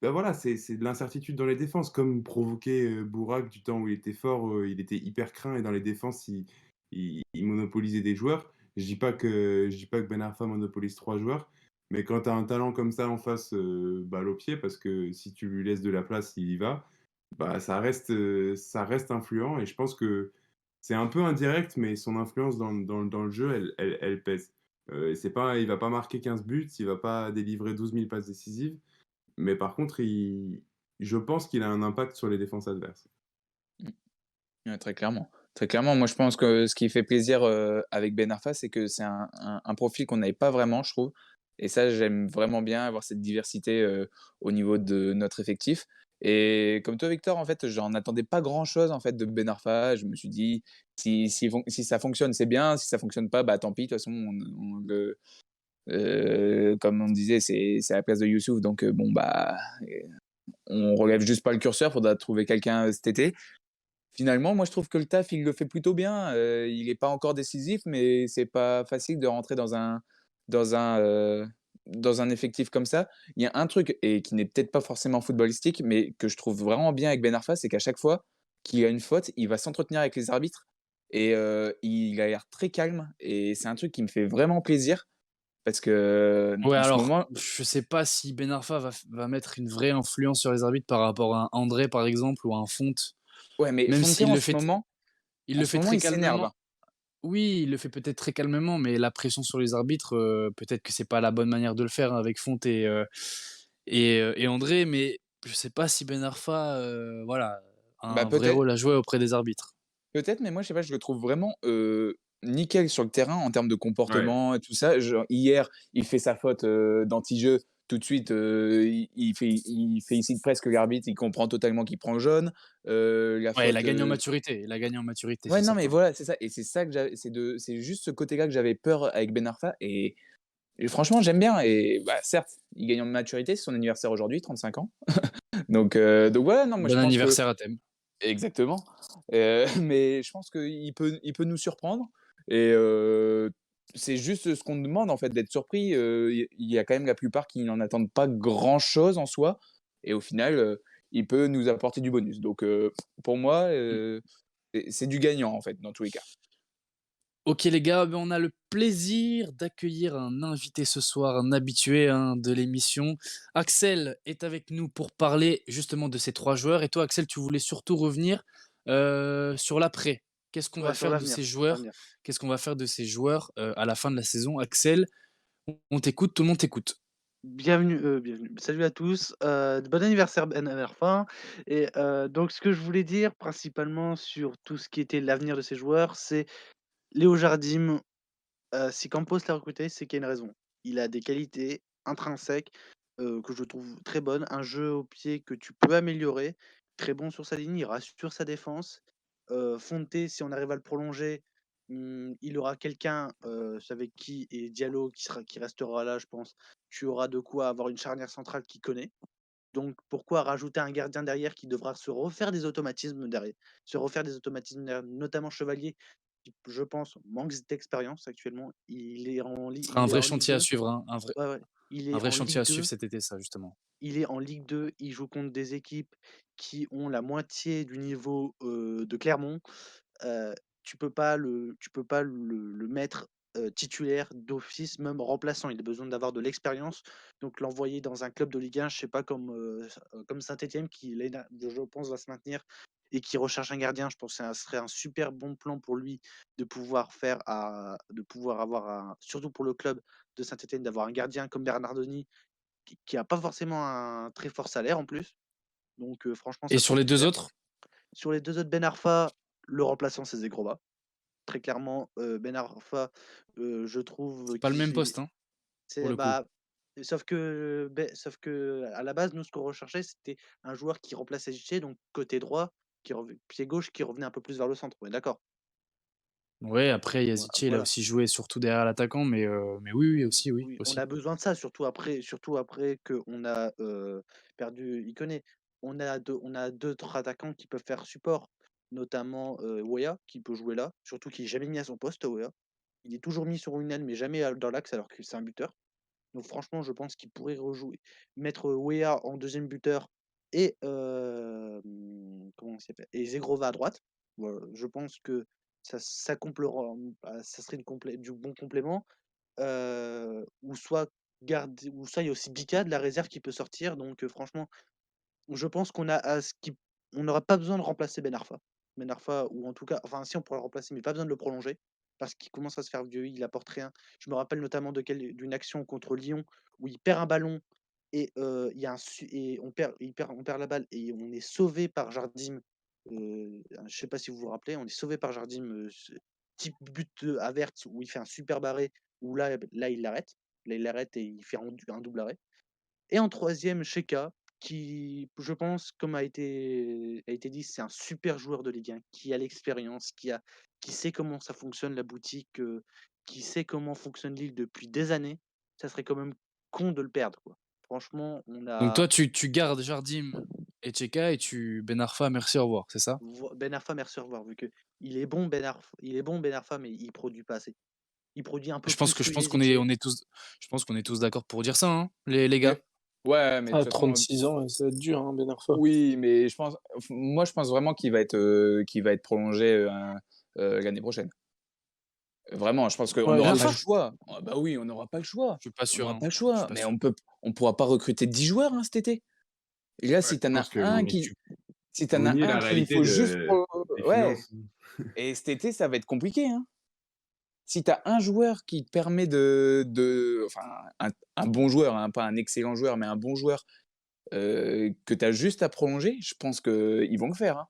bah, voilà, c'est de l'incertitude dans les défenses, comme provoquait, Bourak du temps où il était fort, il était hyper craint et dans les défenses, il monopolisait des joueurs. Je dis pas que Ben Arfa monopolise 3 joueurs, mais quand tu as un talent comme ça en face, balle au pied, parce que si tu lui laisses de la place, il y va, bah, ça reste influent et je pense que c'est un peu indirect, mais son influence dans le jeu, elle pèse. Il va pas marquer 15 buts, il va pas délivrer 12 000 passes décisives, mais par contre, je pense qu'il a un impact sur les défenses adverses. Mmh. Ouais, très clairement. Très clairement, moi je pense que ce qui fait plaisir, avec Ben Arfa, c'est que c'est un profil qu'on n'avait pas vraiment, je trouve, et ça, j'aime vraiment bien avoir cette diversité, au niveau de notre effectif, et comme toi, Victor, en fait, j'en attendais pas grand-chose, en fait, de Ben Arfa. Je me suis dit: «Si ça fonctionne, c'est bien, si ça fonctionne pas, bah, tant pis, de toute façon, comme on disait, c'est à la place de Youssouf, donc bon, bah, on relève juste pas le curseur, faudra trouver quelqu'un, cet été». Finalement, moi, je trouve que le taf, il le fait plutôt bien. Il est pas encore décisif, mais c'est pas facile de rentrer dans un, heu, dans un effectif comme ça. Il y a un truc et qui n'est peut-être pas forcément footballistique, mais que je trouve vraiment bien avec Ben Arfa, c'est qu'à chaque fois qu'il a une faute, il va s'entretenir avec les arbitres et il a l'air très calme et c'est un truc qui me fait vraiment plaisir Parce que Ouais, en ce alors, moment, je sais pas si Ben Arfa va mettre une vraie influence sur les arbitres par rapport à un André, par exemple, ou à un Font. ouais, mais Même Fonte s'il en le ce fait moment, il le fait très il s'énerve, calmement. hein. Oui, il le fait peut-être très calmement, mais la pression sur les arbitres, peut-être que c'est pas la bonne manière de le faire, hein, avec Font et André, mais je sais pas si Ben Arfa, voilà, a Bah, un vrai peut-être. rôle à jouer auprès des arbitres. Peut-être, mais moi, je sais pas, je le trouve vraiment, nickel sur le terrain en termes de Ouais. comportement et tout ça. Genre hier, il fait sa faute, d'anti-jeu, tout de suite, il félicite presque l'arbitre, il comprend totalement qu'il prend jaune. La Ouais, il a faute, gagné en maturité, il a gagné en maturité, ouais, c'est non, mais certain. voilà, c'est ça et c'est ça que c'est juste ce côté-là que j'avais peur avec Ben Arfa et franchement, j'aime bien et bah, certes, il gagne en maturité, c'est son anniversaire aujourd'hui, 35 ans. Donc voilà, non, moi je Bon pense que anniversaire à Thème. exactement, mais je pense qu'il peut nous surprendre et c'est juste ce qu'on demande en fait, d'être surpris, il y a quand même la plupart qui n'en attendent pas grand-chose en soi et au final, il peut nous apporter du bonus donc pour moi, Mmh. c'est du gagnant en fait, dans tous les cas. OK les gars, ben, on a le plaisir d'accueillir un invité ce soir, un habitué, hein, de l'émission. Axel est avec nous pour parler justement de ces 3 joueurs et toi Axel, tu voulais surtout revenir, sur l'après. Qu'est-ce qu'on Ouais, va sur faire de ces l'avenir, sur joueurs? l'avenir. Qu'est-ce qu'on va faire de ces joueurs, à la fin de la saison? Axel, on t'écoute, tout le monde t'écoute. Bienvenue. Salut à tous, bon anniversaire Ben Arfa et donc ce que je voulais dire principalement sur tout ce qui était l'avenir de ces joueurs, c'est Léo Jardim, si Campos l'a recruté, c'est qu'il y a une raison. Il a des qualités intrinsèques, que je trouve très bonnes, un jeu au pied que tu peux améliorer, très bon sur sa ligne, il rassure sa défense. Fonte, si on arrive à le prolonger, il aura quelqu'un, avec qui et Diallo qui restera là, je pense. Tu auras de quoi avoir une charnière centrale qui connaît. Donc pourquoi rajouter un gardien derrière qui devra se refaire des automatismes derrière, notamment Chevalier, qui, je pense, manque d'expérience actuellement. Ce sera un Il est vrai en Ligue chantier à 2. suivre, hein, Ouais, ouais. Il un est vrai en chantier Ligue à suivre 2. cet été ça justement. Il est en Ligue 2. Il joue contre des équipes qui ont la moitié du niveau, de Clermont. Heu, tu peux pas le mettre, titulaire d'office, même remplaçant. Il a besoin d'avoir de l'expérience, donc l'envoyer dans un club de Ligue 1, je sais pas comme Saint-Étienne qui l'année je pense va se maintenir et qui recherche un gardien. Je pense que ça serait un super bon plan pour lui de pouvoir avoir un surtout pour le club de Saint-Étienne, d'avoir un gardien comme Bernardoni qui a pas forcément un très fort salaire en plus, donc franchement Et ça peut sur être les 2 super. autres? Sur les 2 autres, Ben Arfa, le remplaçant c'est Zegrova. Très clairement, Ben Arfa, je trouve C'est pas le même qu'il est poste, hein, pour c'est le coup. bah, sauf que à la base, nous, ce qu'on recherchait, c'était un joueur qui remplaçait Jitché, donc côté droit, pied gauche, qui revenait un peu plus vers le centre. On est d'accord? Ouais, après Voi Yazici, il a voilà. aussi joué surtout derrière l'attaquant, mais oui, oui, aussi, oui, Oui, on aussi. a besoin de ça, surtout après qu'on a, perdu Ikoné. On a 2-3 attaquants qui peuvent faire support, notamment, Weah, qui peut jouer là, surtout qu'il est jamais mis à son poste, Weah. Il est toujours mis sur une aile, mais jamais dans l'axe alors que c'est un buteur. Donc franchement, je pense qu'il pourrait rejouer mettre, Weah en deuxième buteur et comment il s'appelle? Et Zegrova à droite. Voilà, je pense que ça complera ça serait du bon complément. Ou soit ou soit il y a aussi Bika de la réserve qui peut sortir, donc franchement, je pense qu'on a à ce qui on n'aura pas besoin de remplacer Ben Arfa. Ben Arfa ou en tout cas enfin si on pourrait le remplacer, mais pas besoin de le prolonger parce qu'il commence à se faire vieux, il apporte rien. Je me rappelle notamment d'une action contre Lyon où il perd un ballon et il y a un su et on perd la balle et on est sauvé par Jardim, je sais pas si vous vous rappelez, on est sauvé par Jardim, type but de Havertz où il fait un super arrêt, où là il l'arrête. Là il l'arrête et il fait un double arrêt. Et en troisième, Cheka, qui, je pense, comme a été dit, c'est un super joueur de Ligue 1, qui a l'expérience, qui sait comment ça fonctionne la boutique, qui sait comment fonctionne Lille depuis des années. Ça serait quand même con de le perdre, quoi. Franchement, on Donc a toi, tu gardes Jardim et Tcheka et Ben Arfa, merci, au revoir, c'est ça? Ben Arfa, merci, au revoir, vu que il est bon Ben Arfa, mais il produit pas assez. Il produit un peu plus que Je pense Yazici. qu'on est tous d'accord pour dire ça, hein, les gars? Mais ouais, mais de À toute façon, 36 ans, ça va être dur, hein, Ben Arfa. oui, mais moi, je pense vraiment qu'il va être prolongé, l'année prochaine. Vraiment, je pense qu'on Ouais, n'aura la pas le fin? choix. Ah bah oui, on n'aura pas le choix. Je suis pas On sûr, n'aura hein. pas le Je suis choix, pas mais sûr. on pourra pas recruter 10 joueurs, hein, cet été. Et là, Ouais, je pense que si tu vous en as niez un la qu'il réalité faut juste pour des ouais, finances. et cet été, ça va être compliqué, hein. Si tu as un joueur qui te permet enfin, un bon joueur, hein, pas un excellent joueur, mais un bon joueur, que tu as juste à prolonger, je pense qu'ils vont le faire, hein.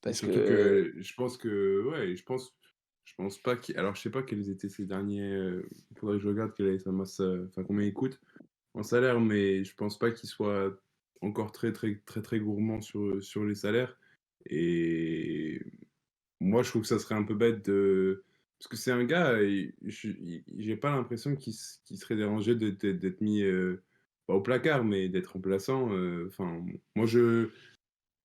Et Parce surtout que que je pense que ouais, je pense pas qu'il alors je sais pas quels étaient ses derniers, il faudrait que je regarde quelle est sa masse, enfin combien il coûte en salaire, mais je pense pas qu'il soit encore très gourmand sur les salaires et moi je trouve que ça serait un peu bête de parce que c'est un gars et j'ai pas l'impression qu'il serait dérangé d'être mis, pas au placard, mais d'être remplaçant, enfin moi je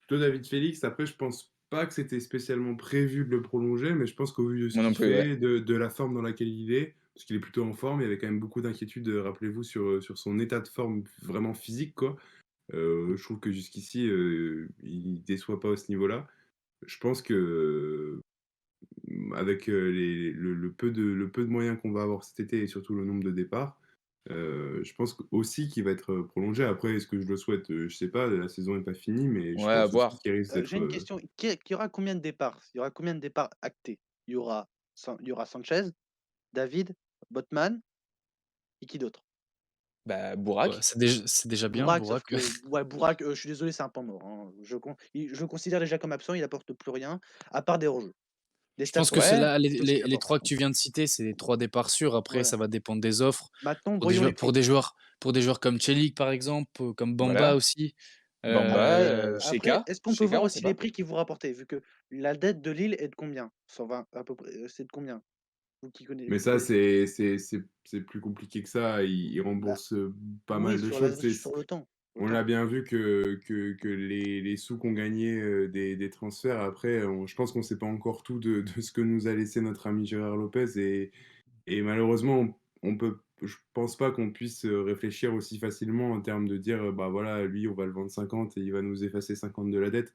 plutôt David Félix. Après, je pense pas que c'était spécialement prévu de le prolonger, mais je pense qu'au vu de ce moi non qu'il plus, ouais. fait, de la forme dans laquelle il est, parce qu'il est plutôt en forme, il y avait quand même beaucoup d'inquiétudes, rappelez-vous, sur son état de forme vraiment physique, quoi. Je trouve que jusqu'ici, il déçoit pas à ce niveau-là. Je pense que avec le peu de moyens qu'on va avoir cet été et surtout le nombre de départs, je pense aussi qu'il va être prolongé. Après, est-ce que je le souhaite? Je sais pas, la saison n'est pas finie, mais je Ouais, à pense aussi voir. qu'il risque J'ai d'être, une question. Qui y aura combien de départs? Il y aura combien de départs actés? Il y aura Sanchez, David, Botman et qui d'autre? Bah, Ouais, Bourak. c'est déjà bien, Bourak, sauf Bourak. que ouais, Bourak, je suis désolé, c'est un pan mort, hein. Je le considère déjà comme absent, il apporte plus rien, à part des rejeux. Des Je stats pense que offensives, Ouais, ceux-là, c'est tout ce qu'il les apporte. 3 que tu viens de citer, c'est les 3 départs sûrs. Après, Voilà. ça va dépendre des offres. Maintenant, Pour des voyons les joueurs prix. pour des joueurs comme Chelik, par exemple, comme Bamba voilà. aussi. Bamba, Après, Sheka. est-ce qu'on peut Sheka, voir on sait aussi les pas. prix qu'ils vont rapporter? Vu que la dette de Lille est de combien? 120 à peu près, c'est de combien? mais Vous ça, connaissez? c'est plus compliqué que ça. Il Bah, rembourse, pas oui, mal de choses. sur le temps. On l'a bien vu que les sous qu'on gagnait, des transferts, après, je pense qu'on sait pas encore tout de ce que nous a laissé notre ami Gérard Lopez et malheureusement, je pense pas qu'on puisse réfléchir aussi facilement en termes de dire, bah voilà, lui, on va le vendre 50 et il va nous effacer 50 de la dette.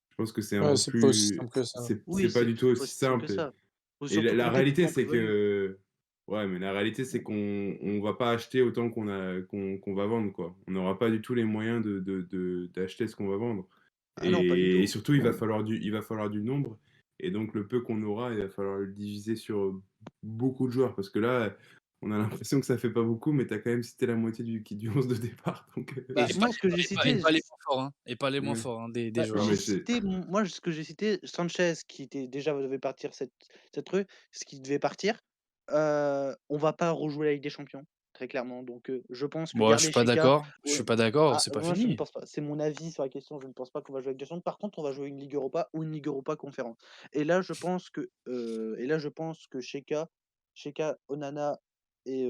Je pense que c'est un Ouais, peu c'est pas aussi plus, simple que ça. Oui, c'est pas du tout c'est pas aussi aussi simple que simple. ça. Faut Et surtout la compter réalité, tout en c'est plus-value. que, ouais, mais la réalité, c'est qu'on va pas acheter autant qu'on va vendre, quoi. On n'aura pas du tout les moyens d'acheter ce qu'on va vendre. Ah non, pas du Et tout. surtout, il va falloir du nombre. Et donc, le peu qu'on aura, il va falloir le diviser sur beaucoup de joueurs. Parce que là, on a l'impression que ça fait pas beaucoup, mais tu as quand même cité la moitié du 11 de départ. Donc, Bah, Et pas moi, ce que j'ai et cité, pas les moins forts, hein, et pas les moins ouais. forts, hein, des bah, Ouais, joueurs, j'ai hein. mais c'est. cité, moi, ce que j'ai cité, Sanchez, qui était déjà devait partir cette rue, ce qui devait partir. On va pas rejouer la Ligue des Champions, très clairement. Donc, je pense que Moi, garder Sheka, je ouais, suis pas d'accord, ah, c'est pas moi, je ne fini. pense pas. C'est mon avis sur la question. Je ne pense pas qu'on va jouer avec des Champions. Par contre, on va jouer une Ligue Europa ou une Ligue Europa Conférence. Et là, je pense que Sheka, Onana et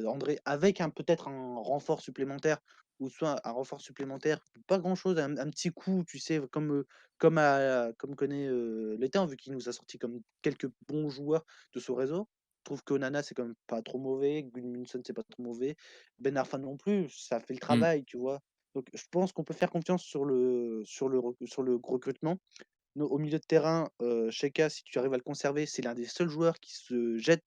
André, avec peut-être un renfort supplémentaire, ou soit un renfort supplémentaire, pas grand-chose, un petit coup, tu sais, comme connaît l'État, vu qu'il nous a sorti comme quelques bons joueurs de ce réseau. Je trouve que Onana, c'est quand même pas trop mauvais. Gudmundsson, c'est pas trop mauvais. Ben Arfa non plus, ça fait le Mmh. travail, tu vois. Donc, je pense qu'on peut faire confiance sur le recrutement. Au milieu de terrain, Cheka, si tu arrives à le conserver, c'est l'un des seuls joueurs qui se jette,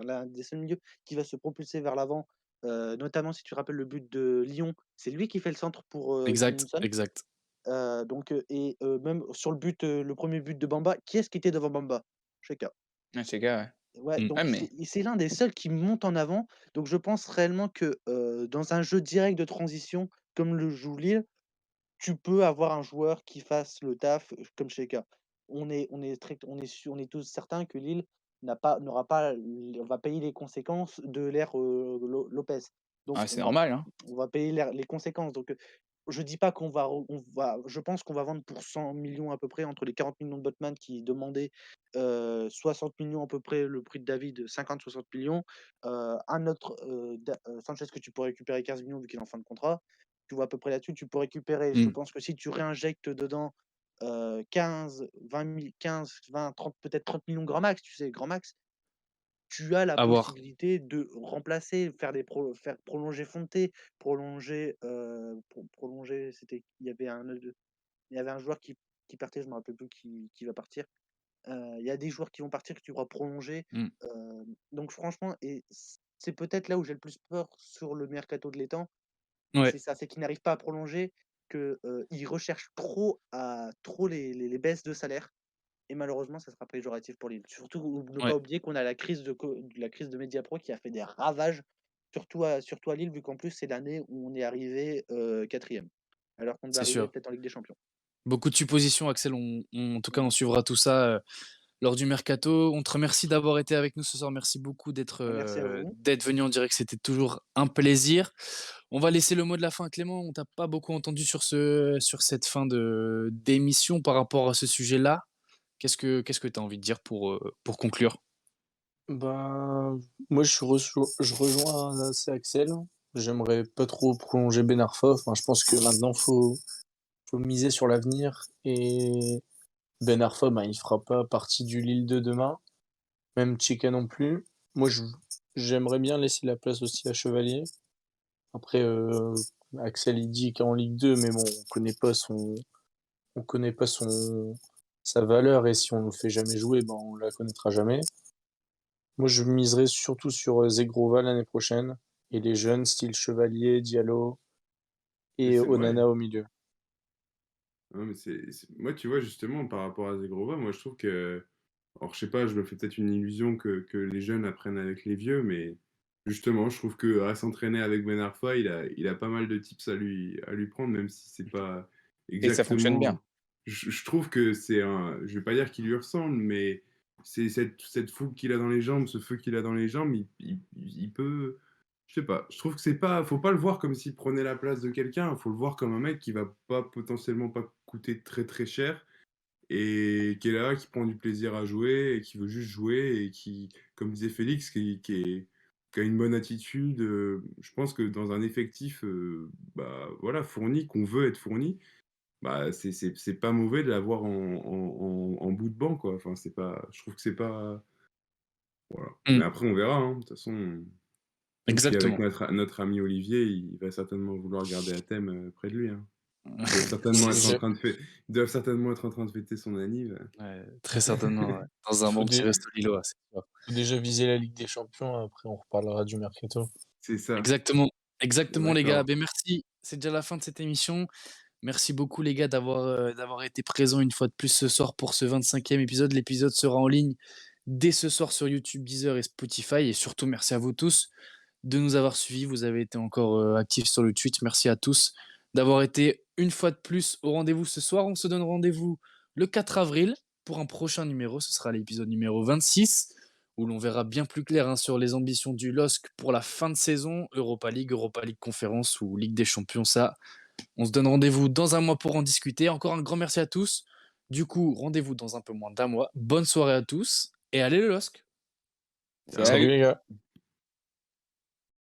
l'un des seuls milieux qui va se propulser vers l'avant. Notamment, si tu rappelles le but de Lyon, c'est lui qui fait le centre pour Exact, Gudmundsson. exact. Même sur le premier but de Bamba, qui est-ce qui était devant Bamba? Cheka. Ouais, Sheka, ouais. Ouais, Mmh. Ouais, donc mais c'est l'un des seuls qui monte en avant. Donc je pense réellement que, dans un jeu direct de transition comme le joue Lille, tu peux avoir un joueur qui fasse le taf, comme Sheka. On est tous certains que Lille n'aura pas l on va payer les conséquences de l'ère, Lopez. Donc ouais, c'est normal, hein. on va payer les conséquences. Donc, je dis pas qu'on va re on va je pense qu'on va vendre pour 100 millions à peu près, entre les 40 millions de Botman qui demandait, 60 millions à peu près le prix de David, 50-60 millions. Un autre, Sanchez que tu pourrais récupérer 15 millions vu qu'il est en fin de contrat. Tu vois à peu près là-dessus, tu peux récupérer, je Mmh. pense que si tu réinjectes dedans, 15-20-15-20-30, peut-être 30 millions grand max, tu sais, grand max, tu as la À voir. possibilité de remplacer, faire prolonger Fonte, prolonger, il y avait un joueur qui partait, je me rappelle plus qui va partir. Il y a des joueurs qui vont partir que tu dois prolonger. Mmh. Donc franchement, et c'est peut-être là où j'ai le plus peur sur le mercato de l'étang, Ouais, c'est ça, c'est qu'ils n'arrivent pas à prolonger, qu'ils recherchent trop les baisses de salaire. Et malheureusement, ça sera péjoratif pour Lille. Surtout, ne ouais, pas oublier qu'on a la crise de Mediapro qui a fait des ravages, surtout à Lille, vu qu'en plus, c'est l'année où on est arrivé 4e, alors qu'on devait c'est arriver sûr. peut-être en Ligue des Champions. Beaucoup de suppositions, Axel. En tout cas, Mm. on suivra tout ça lors du mercato. On te remercie d'avoir été avec nous ce soir. Merci beaucoup Merci à vous. d'être venu en direct. C'était toujours un plaisir. On va laisser le mot de la fin, Clément. On t'a pas beaucoup entendu sur cette fin d'émission par rapport à ce sujet-là. Qu'est-ce que tu as envie de dire pour conclure? Bah, moi, je rejoins assez Axel. J'aimerais pas trop prolonger Ben Arfa. Enfin, je pense que maintenant, faut miser sur l'avenir. Et Ben Arfa, bah, il fera pas partie du Lille de demain. Même Chica non plus. Moi, j'aimerais bien laisser la place aussi à Chevalier. Après, Axel, il dit qu'en Ligue 2, mais bon, on connaît pas sa valeur. Et si on le fait jamais jouer, ben, on la connaîtra jamais. Moi, je miserais surtout sur Zegrova l'année prochaine et les jeunes, style Chevalier, Diallo Mais et c'est vrai. Onana au milieu. Non, mais moi, tu vois, justement, par rapport à Zegrova, moi, je trouve que. Alors, je sais pas, je me fais peut-être une illusion que les jeunes apprennent avec les vieux, mais justement, je trouve que à s'entraîner avec Ben Arfa, il a pas mal de tips à lui prendre, même si c'est pas Et ça fonctionne bien. exactement. Je trouve que c'est un. Je vais pas dire qu'il lui ressemble, mais c'est cette fougue qu'il a dans les jambes, ce feu qu'il a dans les jambes, il peut. Je sais pas, je trouve que c'est pas. Faut pas le voir comme s'il prenait la place de quelqu'un, faut le voir comme un mec qui va pas potentiellement pas coûter très très cher et qui est là, qui prend du plaisir à jouer et qui veut juste jouer et qui, comme disait Félix, qui a une bonne attitude. Je pense que dans un effectif bah, voilà, fourni, qu'on veut être fourni, bah, c'est pas mauvais de l'avoir en bout de banc, quoi. Enfin, c'est pas, je trouve que c'est pas. Voilà. Mmh, Mais après, on verra, hein. De toute façon, et puis avec exactement. notre ami Olivier, il va certainement vouloir garder Athème près de lui, hein. Ils doivent certainement C'est être en sûr. Déjà, train de fêter, ils doivent certainement être en train de fêter son anniv. Ouais, très certainement, ouais. Dans un faut, bon petit dé- resto lillois, c'est sûr. faut déjà viser la Ligue des Champions, après on reparlera du mercato. C'est ça, Exactement, exactement les gars. d'accord. Ben merci, c'est déjà la fin de cette émission. Merci beaucoup les gars d'avoir été présents une fois de plus ce soir pour ce 25e épisode. L'épisode sera en ligne dès ce soir sur YouTube, Deezer et Spotify. Et surtout, merci à vous tous de nous avoir suivis. Vous avez été encore actifs sur le Twitch. Merci à tous d'avoir été une fois de plus au rendez-vous ce soir. On se donne rendez-vous le 4 avril pour un prochain numéro. Ce sera l'épisode numéro 26 où l'on verra bien plus clair sur les ambitions du LOSC pour la fin de saison, Europa League Conférence ou Ligue des Champions. Ça, on se donne rendez-vous dans un mois pour en discuter. Encore un grand merci à tous. Du coup, rendez-vous dans un peu moins d'un mois. Bonne soirée à tous et allez le LOSC. Ciao. Salut Salut! les gars.